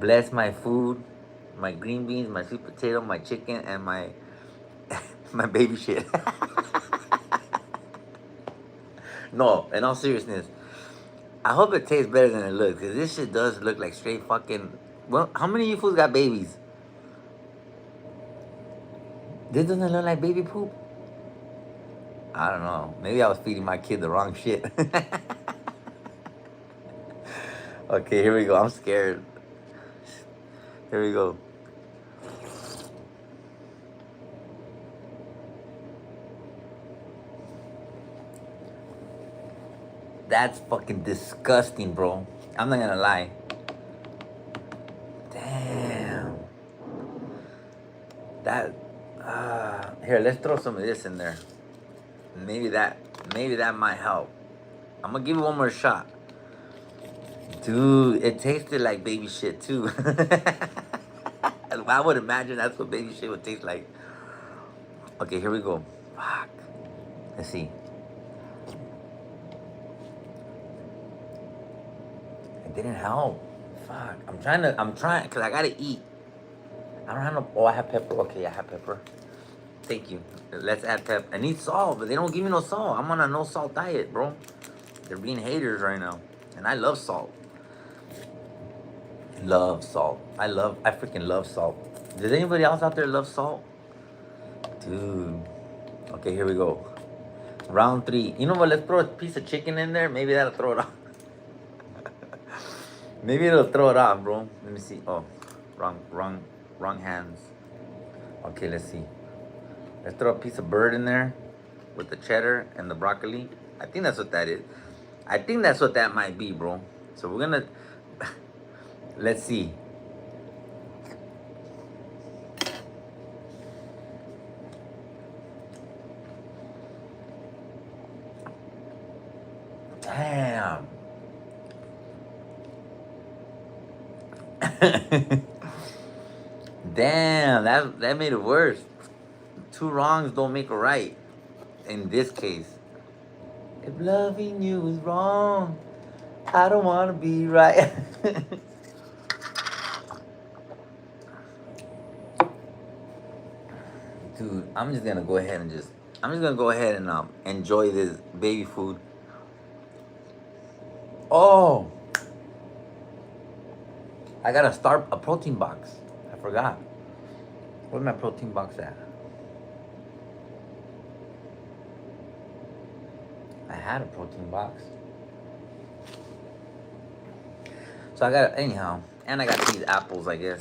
Bless my food. My green beans, my sweet potato, my chicken, and my my baby shit. No, in all seriousness, I hope it tastes better than it looks, because this shit does look like straight fucking. Well, how many of you fools got babies? This doesn't look like baby poop. I don't know. Maybe I was feeding my kid the wrong shit. Okay, here we go. I'm scared. Here we go. That's fucking disgusting, bro. I'm not gonna lie. Damn. That. Here, let's throw some of this in there. Maybe that might help. I'm gonna give it one more shot. Dude, it tasted like baby shit too. I would imagine that's what baby shit would taste like. Okay, here we go. Fuck. Let's see. It didn't help. Fuck. I'm trying, because I gotta eat. I don't have no, oh, I have pepper. Okay, I have pepper. Thank you. Let's add pep. I need salt, but they don't give me no salt. I'm on a no salt diet, bro. They're being haters right now. And I love salt. Love salt. I freaking love salt. Does anybody else out there love salt? Dude. Okay, here we go. Round 3. You know what? Let's throw a piece of chicken in there. Maybe that'll throw it off. Maybe it'll throw it off, bro. Let me see. Oh, wrong hands. Okay, let's see. Let's throw a piece of bird in there with the cheddar and the broccoli. I think that's what that is. I think that's what that might be, bro. So we're gonna let's see. Damn. Damn, that made it worse. 2 wrongs don't make a right. In this case. If loving you is wrong, I don't want to be right. Dude, I'm just gonna go ahead and enjoy this baby food. Oh, I gotta start a protein box. I forgot. Where's my protein box at? I had a protein box. So I got, anyhow, and I got these apples, I guess.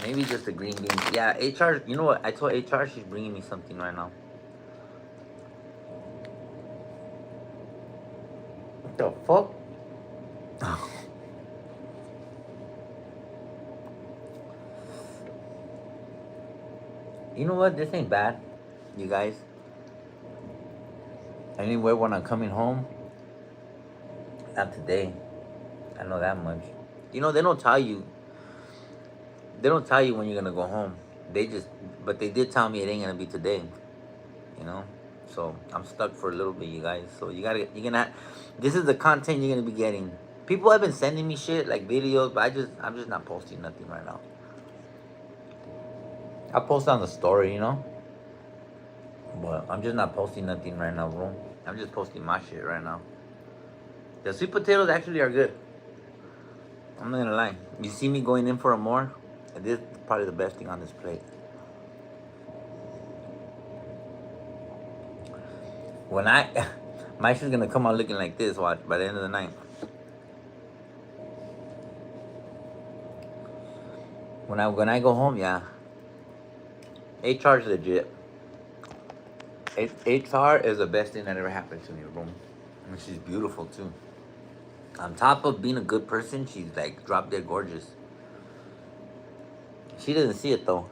Maybe just the green beans. Yeah, HR, you know what? I told HR she's bringing me something right now. What the fuck? You know what? This ain't bad, you guys. Anyway, when I'm coming home, not today. I know that much. You know, they don't tell you when you're gonna go home. But they did tell me it ain't gonna be today. You know? So I'm stuck for a little bit, you guys. So this is the content you're gonna be getting. People have been sending me shit, like videos, but I'm just not posting nothing right now. I'll post on the story, you know? But I'm just not posting nothing right now, bro. I'm just posting my shit right now. The sweet potatoes actually are good. I'm not gonna lie. You see me going in for a more? This is probably the best thing on this plate. My shit's gonna come out looking like this, watch, by the end of the night. When I go home, yeah. HR's legit. HR is the best thing that ever happened to me, bro. And she's beautiful too. On top of being a good person, she's like drop dead gorgeous. She doesn't see it though.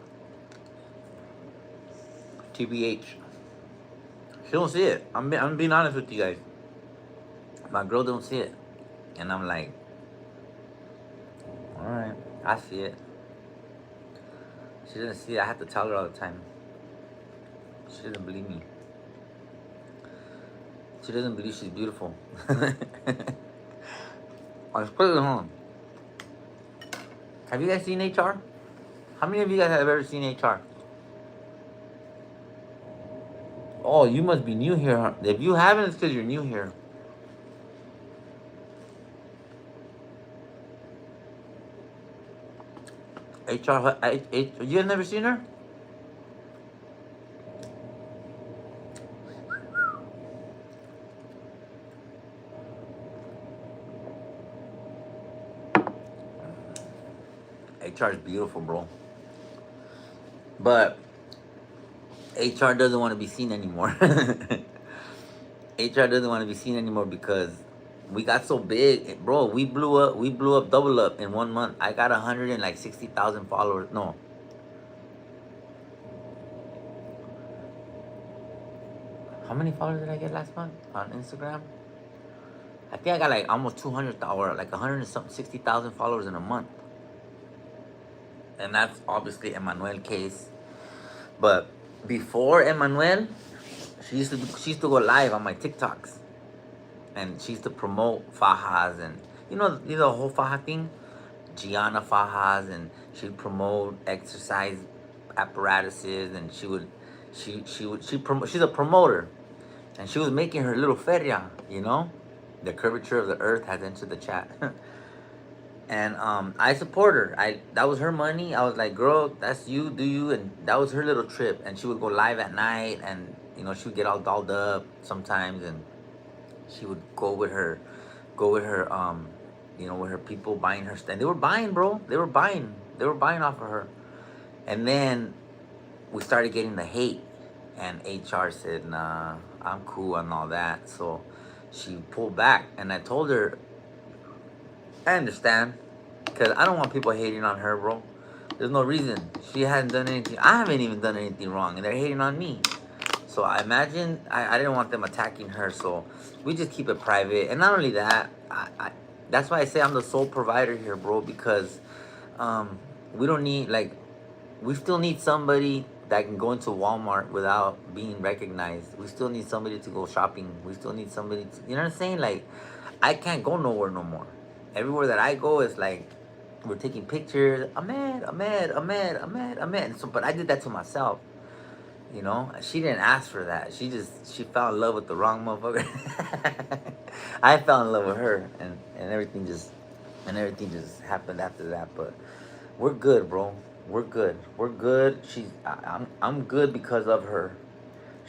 TBH. She don't see it. I'm being honest with you guys. My girl don't see it. And I'm like, alright, I see it. She doesn't see it. I have to tell her all the time. She doesn't believe me. She doesn't believe she's beautiful. Let's put it home. Have you guys seen HR? How many of you guys have ever seen HR? Oh, you must be new here. Huh? If you haven't, it's because you're new here. HR, you have never seen her? HR is beautiful, bro. But HR doesn't want to be seen anymore. HR doesn't want to be seen anymore because we got so big, bro. We blew up, double up in 1 month. I got 160,000 followers. No, how many followers did I get last month on Instagram? I think I got like almost 200,000 or like 160,000 followers in a month. And that's obviously Emmanuel case. But before Emmanuel, she used to go live on my TikToks, and she used to promote fajas and the whole faja thing, Gianna fajas, and she'd promote exercise apparatuses, and she's a promoter, and she was making her little feria, the curvature of the earth has entered the chat. And I support her. That was her money. I was like, girl, that's you, do you? And that was her little trip. And she would go live at night, and she would get all dolled up sometimes, and she would go with her, with her people buying her stuff. And they were buying, bro. They were buying off of her. And then we started getting the hate, and HR said, nah, I'm cool and all that. So she pulled back, and I told her, I understand, because I don't want people hating on her, bro. There's no reason. She hasn't done anything. I haven't even done anything wrong, and they're hating on me. So I imagine, I didn't want them attacking her, so we just keep it private. And not only that, that's why I say I'm the sole provider here, bro, because we don't need, we still need somebody that can go into Walmart without being recognized. We still need somebody to go shopping. We still need somebody to, you know what I'm saying? Like, I can't go nowhere no more. Everywhere that I go is like, we're taking pictures. Ahmed. So, but I did that to myself. She didn't ask for that. She fell in love with the wrong motherfucker. I fell in love with her, and everything just happened after that. But we're good, bro. We're good. I'm good because of her.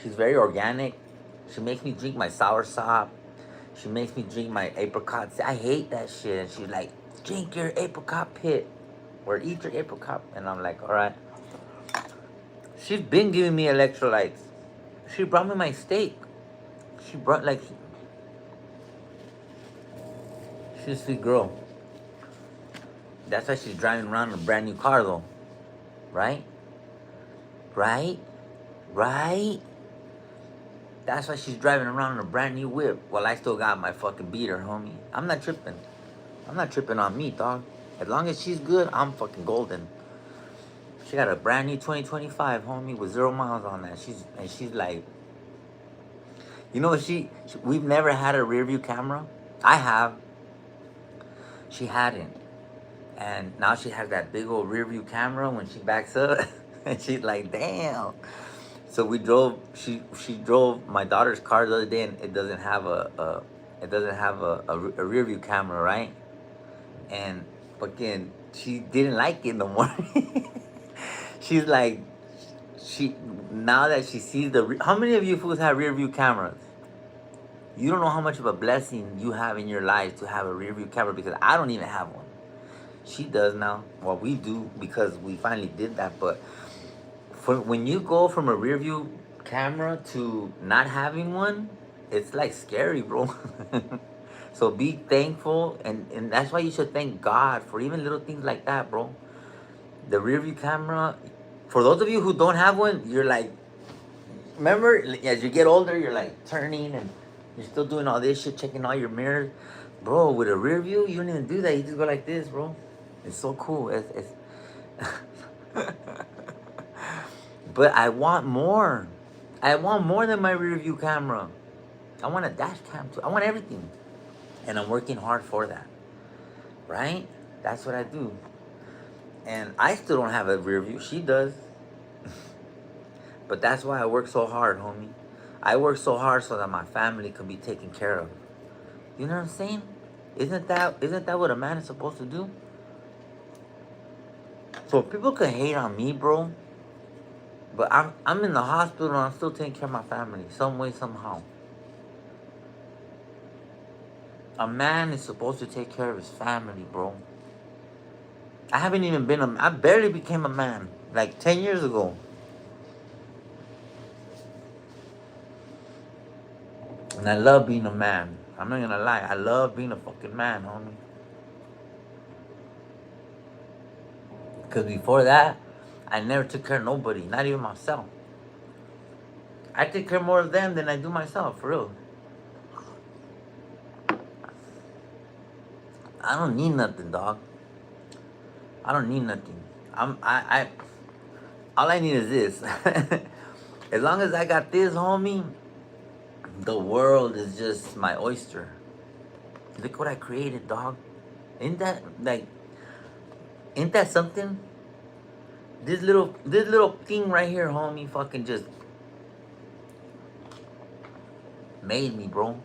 She's very organic. She makes me drink my soursop. She makes me drink my apricot. I hate that shit. And she's like, drink your apricot pit, or eat your apricot. And I'm like, all right. She's been giving me electrolytes. She brought me my steak. She's a sweet girl. That's why she's driving around in a brand new car, though. Right? That's why she's driving around in a brand new whip while I still got my fucking beater, homie. I'm not tripping. I'm not tripping on me, dog. As long as she's good, I'm fucking golden. She got a brand new 2025, homie, with 0 miles on that. She's like, we've never had a rear view camera. I have. She hadn't. And now she has that big old rear view camera when she backs up. And she's like, damn. So we drove. She drove my daughter's car the other day, and it doesn't have a rear view camera, right? And fucking, she didn't like it no more. She's like, now that she sees how many of you fools have rear view cameras? You don't know how much of a blessing you have in your life to have a rear view camera, because I don't even have one. She does now. Well, we do because we finally did that. But for when you go from a rear view camera to not having one, it's like scary, bro. So be thankful, and that's why you should thank God for even little things like that, bro. The rear view camera, for those of you who don't have one, you're like, remember, as you get older, you're like turning and you're still doing all this shit, checking all your mirrors. Bro, with a rear view, you don't even do that. You just go like this, bro. It's so cool. It's But I want more. I want more than my rear view camera. I want a dash cam too. I want everything. And I'm working hard for that. Right? That's what I do. And I still don't have a rear view. She does. But that's why I work so hard, homie. I work so hard so that my family can be taken care of. You know what I'm saying? Isn't that what a man is supposed to do? So people can hate on me, bro. But I'm in the hospital and I'm still taking care of my family, some way, somehow. A man is supposed to take care of his family, bro. I barely became a man, like 10 years ago. And I love being a man. I'm not gonna lie, I love being a fucking man, homie. Because before that, I never took care of nobody, not even myself. I take care more of them than I do myself, for real. I don't need nothing, dog. I don't need nothing. All I need is this. As long as I got this, homie, the world is just my oyster. Look what I created, dog. Ain't that like? Ain't that something? This little thing right here, homie, fucking just made me, bro.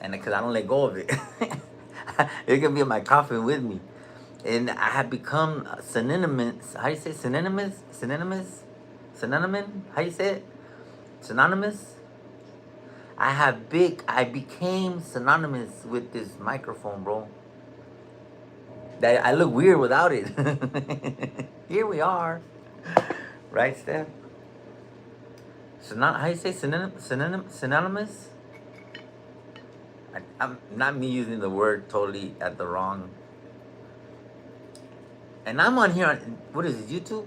And because I don't let go of it, it's gonna be in my coffin with me. And I have become synonymous. How you say synonymous? Synonym? How you say it? Synonymous? I became synonymous with this microphone, bro. That I look weird without it. Here we are. Right, Steph? How you say synonymous? I'm not me using the word totally at the wrong. And I'm on here on, what is it, YouTube?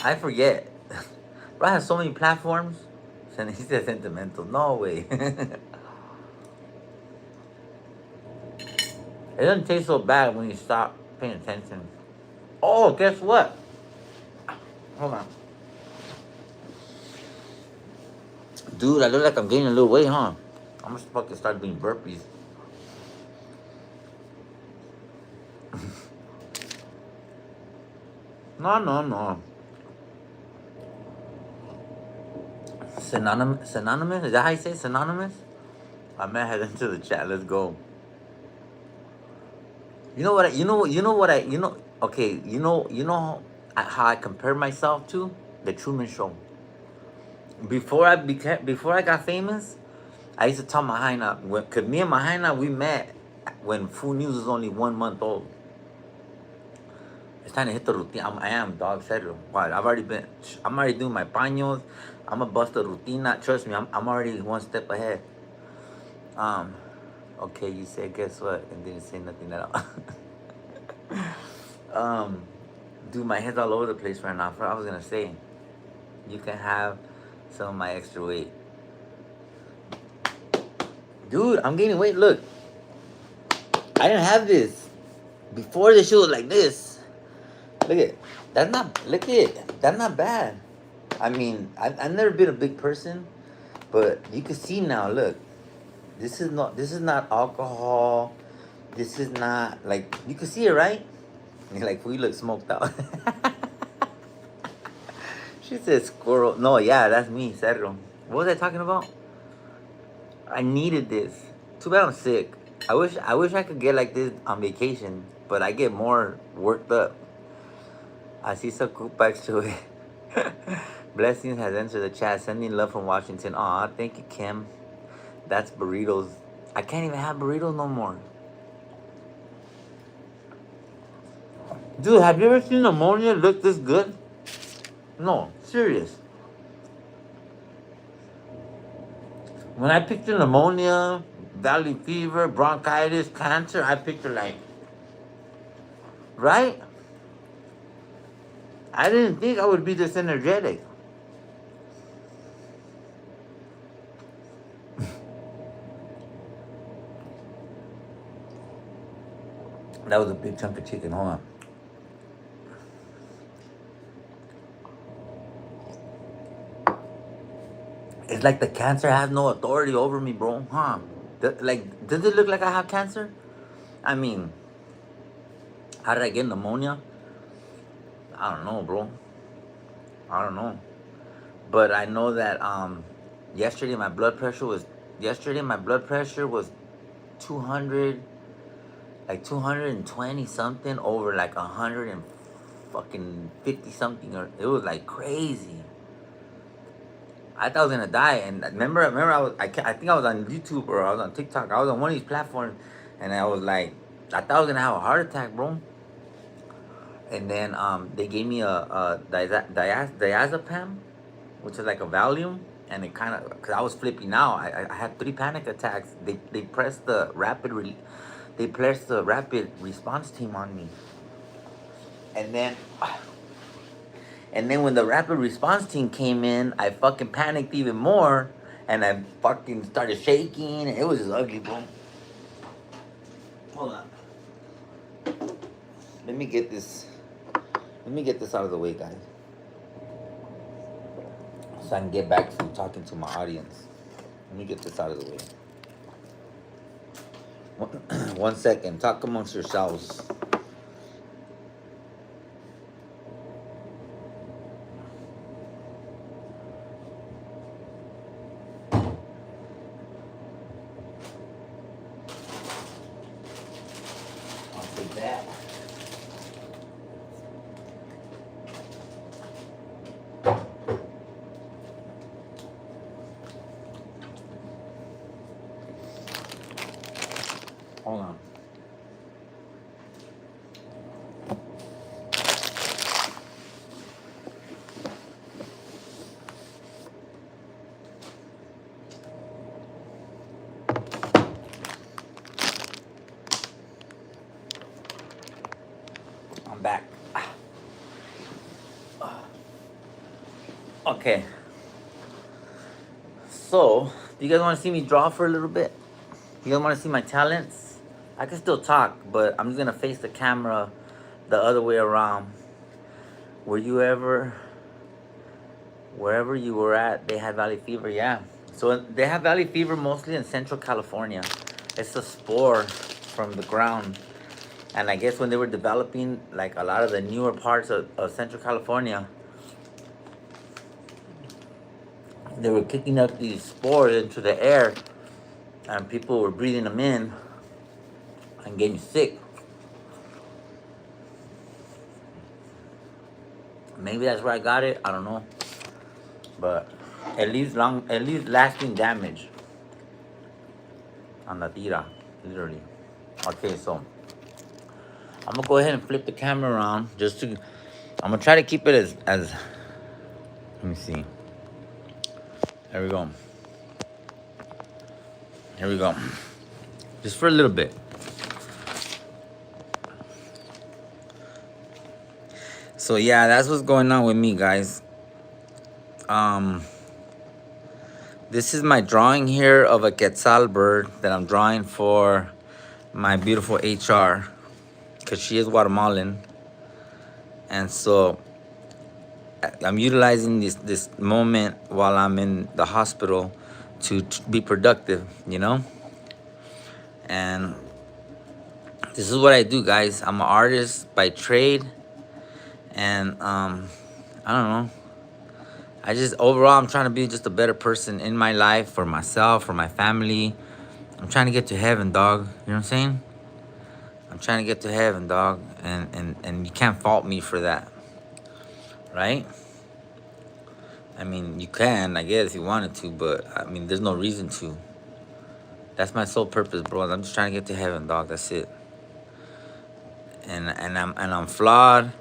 I forget. Bro, I have so many platforms. And he said sentimental. No way. It doesn't taste so bad when you stop paying attention. Oh, guess what? Hold on. Dude, I look like I'm gaining a little weight, huh? I'm gonna fucking start doing burpees. No. Synonymous? Is that how you say synonymous? I might head into the chat. Let's go. You know what? Okay. How I compare myself to the Truman Show. Before I got famous, I used to tell Mahaina, cause me and Mahaina, we met when Food News was only 1 month old. It's time to hit the routine. I am, dog. Serio. Why? I'm already doing my paños. I'm gonna bust the rutina. Trust me, I'm already one step ahead. Okay, you said, guess what? And didn't say nothing at all. Dude, my head's all over the place right now. I was gonna say, you can have some of my extra weight. Dude, I'm gaining weight. Look, I didn't have this before. The shoe was like this. Look at that's not bad. I mean, I've never been a big person, but you can see now. Look, this is not alcohol. This is not like, you can see it, right? Like, we look smoked out. She said squirrel. No, yeah, that's me, Cerro. What was I talking about? I needed this. Too bad I'm sick. I wish I could get like this on vacation, but I get more worked up. Así se ocupa, actually. Blessings has entered the chat. Sending love from Washington. Aw, thank you, Kim. That's burritos. I can't even have burritos no more. Dude, have you ever seen pneumonia look this good? No, serious. When I picture pneumonia, valley fever, bronchitis, cancer, I picture like, right? I didn't think I would be this energetic. That was a big chunk of chicken. Hold on. It's like the cancer has no authority over me, bro. Huh? Like, does it look like I have cancer? I mean, how did I get pneumonia? I don't know, bro. I don't know. But I know that yesterday my blood pressure was 200, like 220 something over like 100 and fucking 50 something, or it was like crazy. I thought I was gonna die, and remember I think I was on YouTube or I was on TikTok. I was on one of these platforms, and I was like, I thought I was gonna have a heart attack, bro. And then they gave me a diazepam, which is like a Valium, and it kind of, cause I was flipping out. I had 3 panic attacks. They pressed the rapid response team on me, and then. And then when the rapid response team came in, I fucking panicked even more, and I fucking started shaking, and it was just ugly, bro. Hold on. Let me get this out of the way, guys, so I can get back to talking to my audience. Let me get this out of the way. 1 second. Talk amongst yourselves. That. Hold on. I'm back. Okay. So, do you guys want to see me draw for a little bit? You guys want to see my talents? I can still talk, but I'm just going to face the camera the other way around. Wherever you were at, they had valley fever? Yeah. So they have valley fever mostly in Central California. It's a spore from the ground. And I guess when they were developing like a lot of the newer parts of Central California, they were kicking up these spores into the air, and people were breathing them in and getting sick. Maybe that's where I got it. I don't know, but at least lasting damage on the tira, literally. Okay, so I'm gonna go ahead and flip the camera around I'm gonna try to keep it as. Let me see. There we go. Here we go. Just for a little bit. So yeah, that's what's going on with me, guys. This is my drawing here of a quetzal bird that I'm drawing for my beautiful HR, because she is Guatemalan. And so I'm utilizing this moment while I'm in the hospital to be productive, you know? And this is what I do, guys. I'm an artist by trade. And I don't know. Overall, I'm trying to be just a better person in my life, for myself, for my family. I'm trying to get to heaven, dog. You know what I'm saying? I'm trying to get to heaven, dog. And you can't fault me for that. Right? I mean, you can, I guess, if you wanted to, but I mean, there's no reason to. That's my sole purpose, bro. I'm just trying to get to heaven, dog. That's it. And I'm flawed,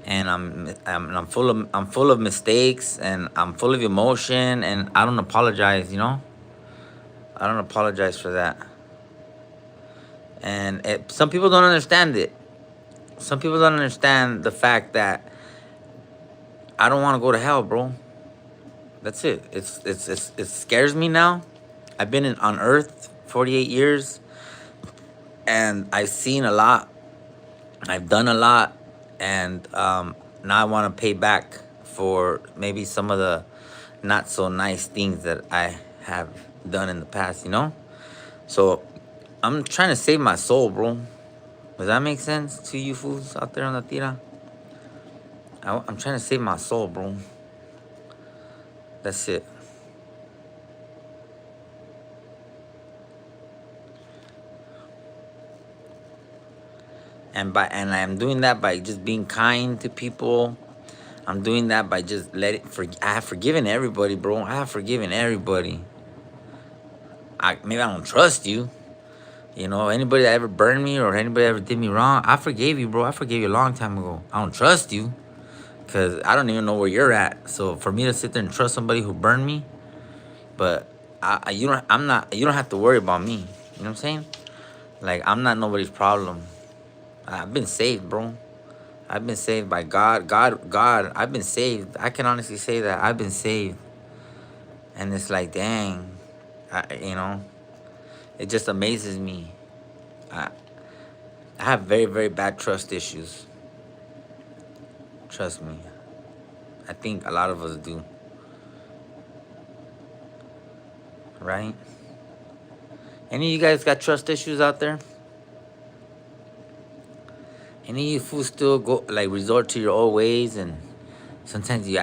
and I'm full of mistakes, and I'm full of emotion, and I don't apologize. I don't apologize for that. And some people don't understand it. Some people don't understand the fact that I don't want to go to hell, bro. That's it. It scares me now. I've been on Earth 48 years, and I've seen a lot. I've done a lot, and now I want to pay back for maybe some of the not so nice things that I have done in the past. So I'm trying to save my soul, bro. Does that make sense to you fools out there on the tira? I'm trying to save my soul, bro. That's it. And I'm doing that by just being kind to people. I'm doing that by just I have forgiven everybody, bro. I have forgiven everybody. Maybe I don't trust you. Anybody that ever burned me or anybody that ever did me wrong, I forgave you, bro. I forgave you a long time ago. I don't trust you because I don't even know where you're at. So for me to sit there and trust somebody who burned me, but you don't have to worry about me. You know what I'm saying? Like, I'm not nobody's problem. I've been saved, bro. I've been saved by God. God, I've been saved. I can honestly say that I've been saved. And it's like, dang, it just amazes me. I have very, very bad trust issues. Trust me. I think a lot of us do. Right? Any of you guys got trust issues out there? Any of you fools still go resort to your old ways, and sometimes you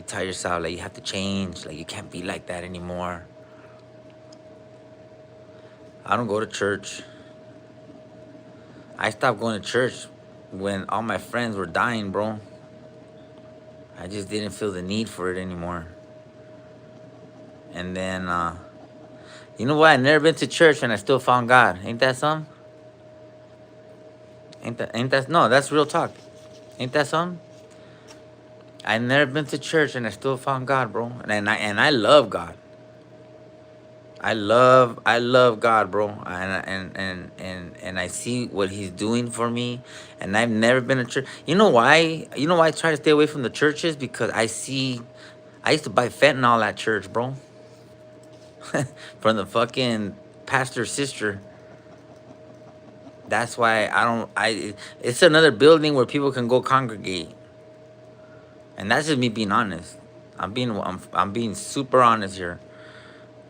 tell yourself like you have to change, like you can't be like that anymore. I don't go to church. I stopped going to church when all my friends were dying, bro. I just didn't feel the need for it anymore. And then, you know what? I never been to church and I still found God. Ain't that something? No, that's real talk. Ain't that something? I never been to church and I still found God, bro. And I love God. I love God, bro. And I see what He's doing for me. And I've never been to church. You know why? You know why I try to stay away from the churches? Because I used to buy fentanyl at church, bro. From the fucking pastor's sister. That's why it's another building where people can go congregate. And that's just me being honest. I'm being super honest here.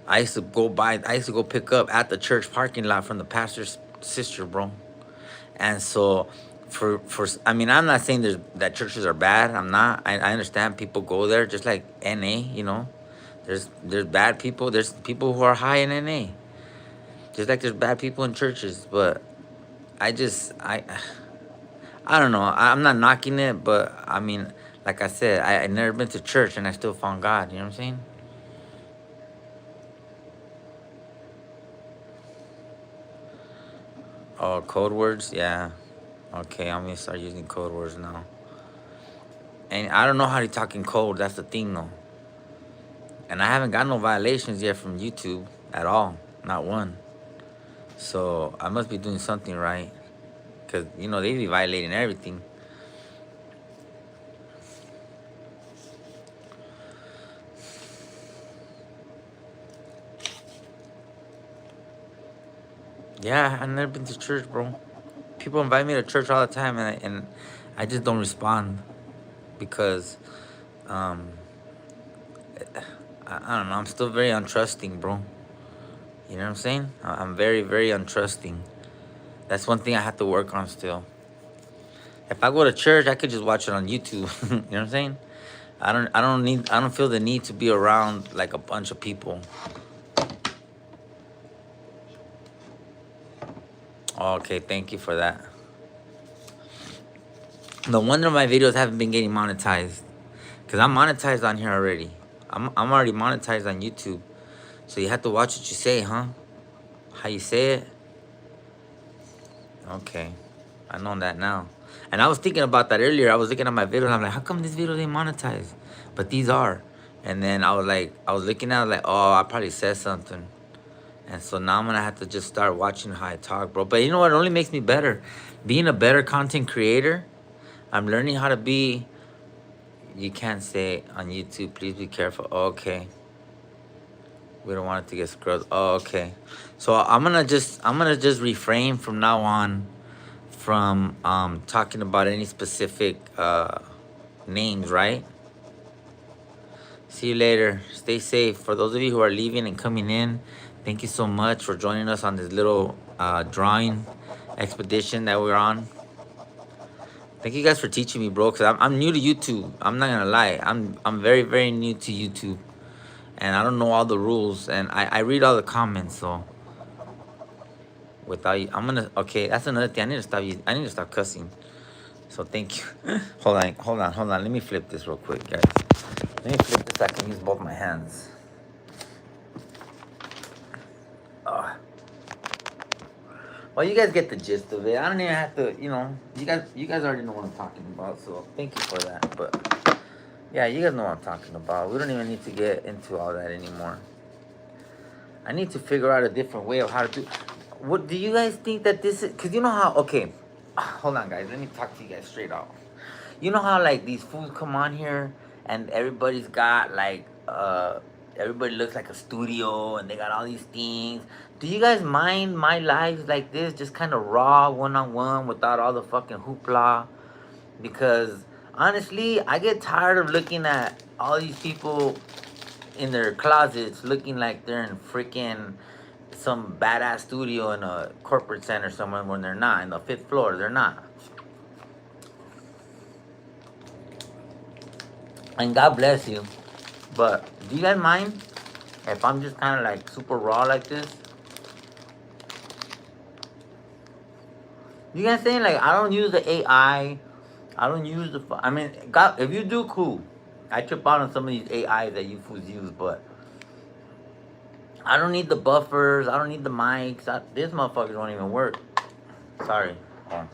I used to go pick up at the church parking lot from the pastor's sister, bro. And so I mean, I'm not saying that churches are bad. I'm not. I understand people go there just like NA, There's bad people. There's people who are high in NA. Just like there's bad people in churches, but I don't know. I'm not knocking it, but I mean, like I said, I never been to church and I still found God. You know what I'm saying? Oh, code words? Yeah. Okay, I'm gonna start using code words now. And I don't know how to talk in code. That's the thing, though. And I haven't got no violations yet from YouTube at all. Not one. So I must be doing something right. Because, they be violating everything. Yeah, I've never been to church, bro. People invite me to church all the time, and I just don't respond. Because, I don't know, I'm still very untrusting, bro. You know what I'm saying? I'm very, very untrusting. That's one thing I have to work on still. If I go to church, I could just watch it on YouTube. You know what I'm saying? I don't feel the need to be around like a bunch of people. Okay, thank you for that. No wonder my videos haven't been getting monetized. Cause I'm monetized on here already. I'm already monetized on YouTube. So you have to watch what you say, huh? How you say it? Okay. I know that now. And I was thinking about that earlier. I was looking at my video and I'm like, how come this video didn't monetize? But these are. And then I was looking at it like, oh, I probably said something. And so now I'm gonna have to just start watching how I talk, bro. But you know what? It only makes me better. Being a better content creator, I'm learning how to be. You can't say on YouTube, please be careful. Oh, okay. We don't want it to get scrubbed. Oh, okay. So I'm gonna just refrain from now on from talking about any specific names, right? See you later. Stay safe. For those of you who are leaving and coming in, thank you so much for joining us on this little drawing expedition that we're on. Thank you guys for teaching me, bro. Cause I'm new to YouTube. I'm not gonna lie. I'm very very new to YouTube, and I don't know all the rules. And I read all the comments. So without you, I'm gonna. Okay, that's another thing. I need to stop cussing. So thank you. Hold on. Let me flip this real quick, guys. Let me flip this. I can use both my hands. Uh, well, you guys get the gist of it. I don't even have to, you guys already know what I'm talking about. So thank you for that. But yeah, you guys know what I'm talking about. We don't even need to get into all that anymore. I need to figure out a different way of how to do. What do you guys think that this is? Cause you know how? Okay, hold on, guys. Let me talk to you guys straight out. You know how like these fools come on here and everybody's got like everybody looks like a studio and they got all these things. Do you guys mind my lives like this, just kind of raw, one on one, without all the fucking hoopla? Because honestly, I get tired of looking at all these people in their closets looking like they're in freaking some badass studio in a corporate center somewhere when they're not in the fifth floor. They're not. And God bless you. But do you guys mind if I'm just kind of like super raw like this? You guys saying like I don't use the AI. I don't use the. I mean, God, if you do, cool. I trip out on some of these AIs that you fools use, but I don't need the buffers. I don't need the mics. This motherfucker don't even work. Sorry. Oh.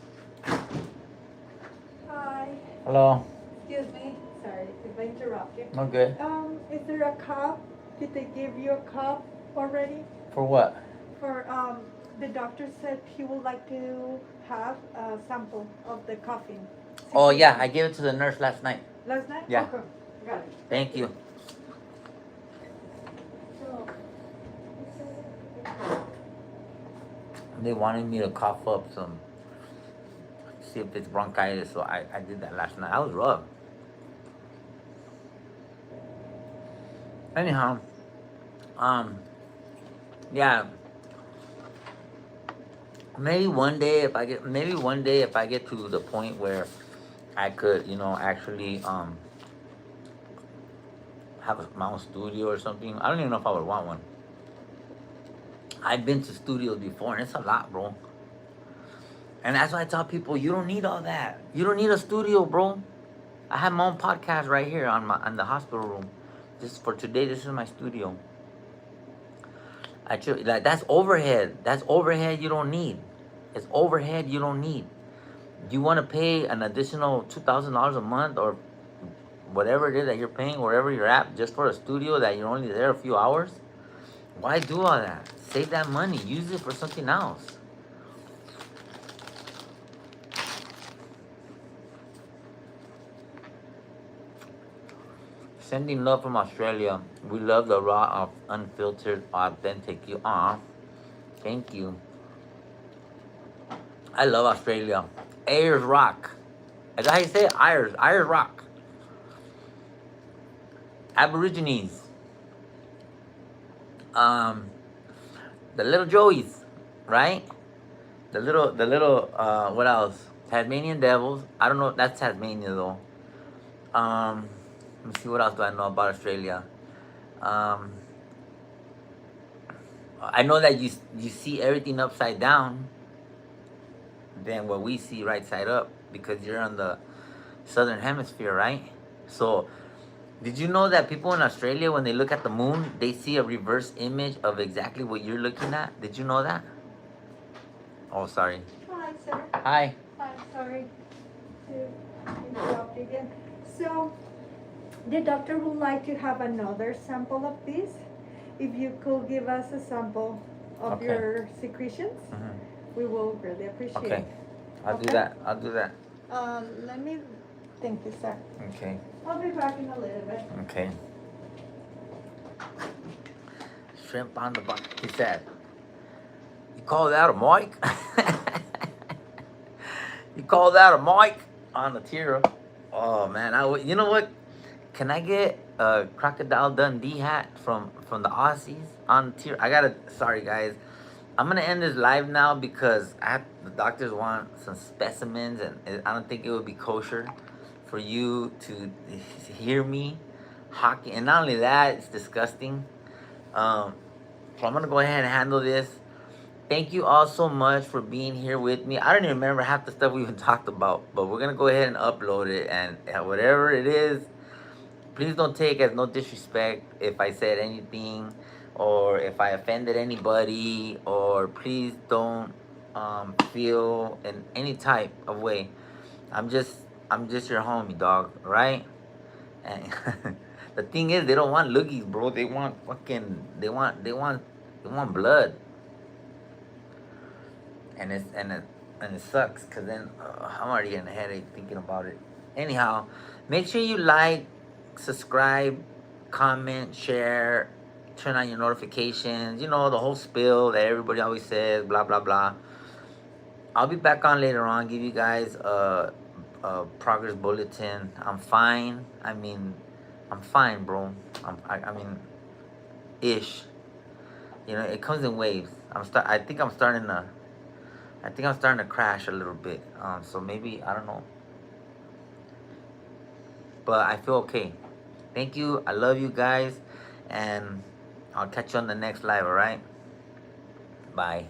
Hi.
Hello.
Excuse me. Sorry if I interrupt you.
Okay.
Is there a cup? Did they give you a cup already?
For what?
For the doctor said he would like to have a sample of the coffee.
Oh yeah, I gave it to the nurse last night.
Last night?
Yeah.
Okay. Got it.
Thank you. They wanted me to cough up some, see if it's bronchitis, so I did that last night. I was rough. Anyhow, yeah. Maybe one day if I get to the point where I could, actually have my own studio or something. I don't even know if I would want one. I've been to studios before and it's a lot, bro. And that's why I tell people you don't need all that. You don't need a studio, bro. I have my own podcast right here on the hospital room. This for today. This is my studio. Like that's overhead. That's overhead you don't need. It's overhead you don't need. You want to pay an additional $2,000 a month or whatever it is that you're paying wherever you're at just for a studio that you're only there a few hours? Why do all that? Save that money. Use it for something else. Sending love from Australia. We love the raw, unfiltered, authentic you. Thank you. I love Australia. Ayers Rock. Is that how you say it? Ayers Rock. Aborigines. The little Joeys, right? The little, what else? Tasmanian Devils. I don't know. That's Tasmania though. Let me see what else do I know about Australia. I know that you see everything upside down than what we see right side up because you're on the southern hemisphere, right? So Did you know that people in Australia, when they look at the moon, they see a reverse image of exactly what you're looking at? Did you know that? Oh, sorry.
Hi, sir.
Hi.
I'm sorry to interrupt you again. So, the doctor would like to have another sample of this. If you could give us a sample of
Okay.
your secretions,
Mhm.
we will really appreciate
Okay.
it.
I'll do
Okay.
that. I'll do that.
Let me, thank you, sir.
Okay.
I'll be back in a little bit.
Okay. Shrimp on the bone. He said, "You call that a mic? You call that a mic on the tira?" Oh man, you know what? Can I get a Crocodile Dundee hat from the Aussies on the tira? I gotta. Sorry guys, I'm gonna end this live now because the doctors want some specimens, and I don't think it would be kosher for you to hear me hockey. And not only that, it's disgusting. Um, so I'm gonna go ahead and handle this. Thank you all so much for being here with me. I don't even remember half the stuff we even talked about, but we're gonna go ahead and upload it, and whatever it is, please don't take as no disrespect if I said anything or if I offended anybody, or please don't feel in any type of way. I'm just I'm just your homie, dog, right? And the thing is, they don't want loogies, bro. They want fucking they want blood, and it sucks because then I'm already getting a headache thinking about it. Anyhow, make sure you like, subscribe, comment, share, turn on your notifications. You know the whole spiel that everybody always says. Blah blah blah. I'll be back on later on. Give you guys a progress bulletin. I'm fine. I mean, I'm fine, bro. I mean, ish. You know, it comes in waves. I think I'm starting to. I think I'm starting to crash a little bit. So maybe I don't know, but I feel okay. Thank you. I love you guys, and I'll catch you on the next live. All right. Bye.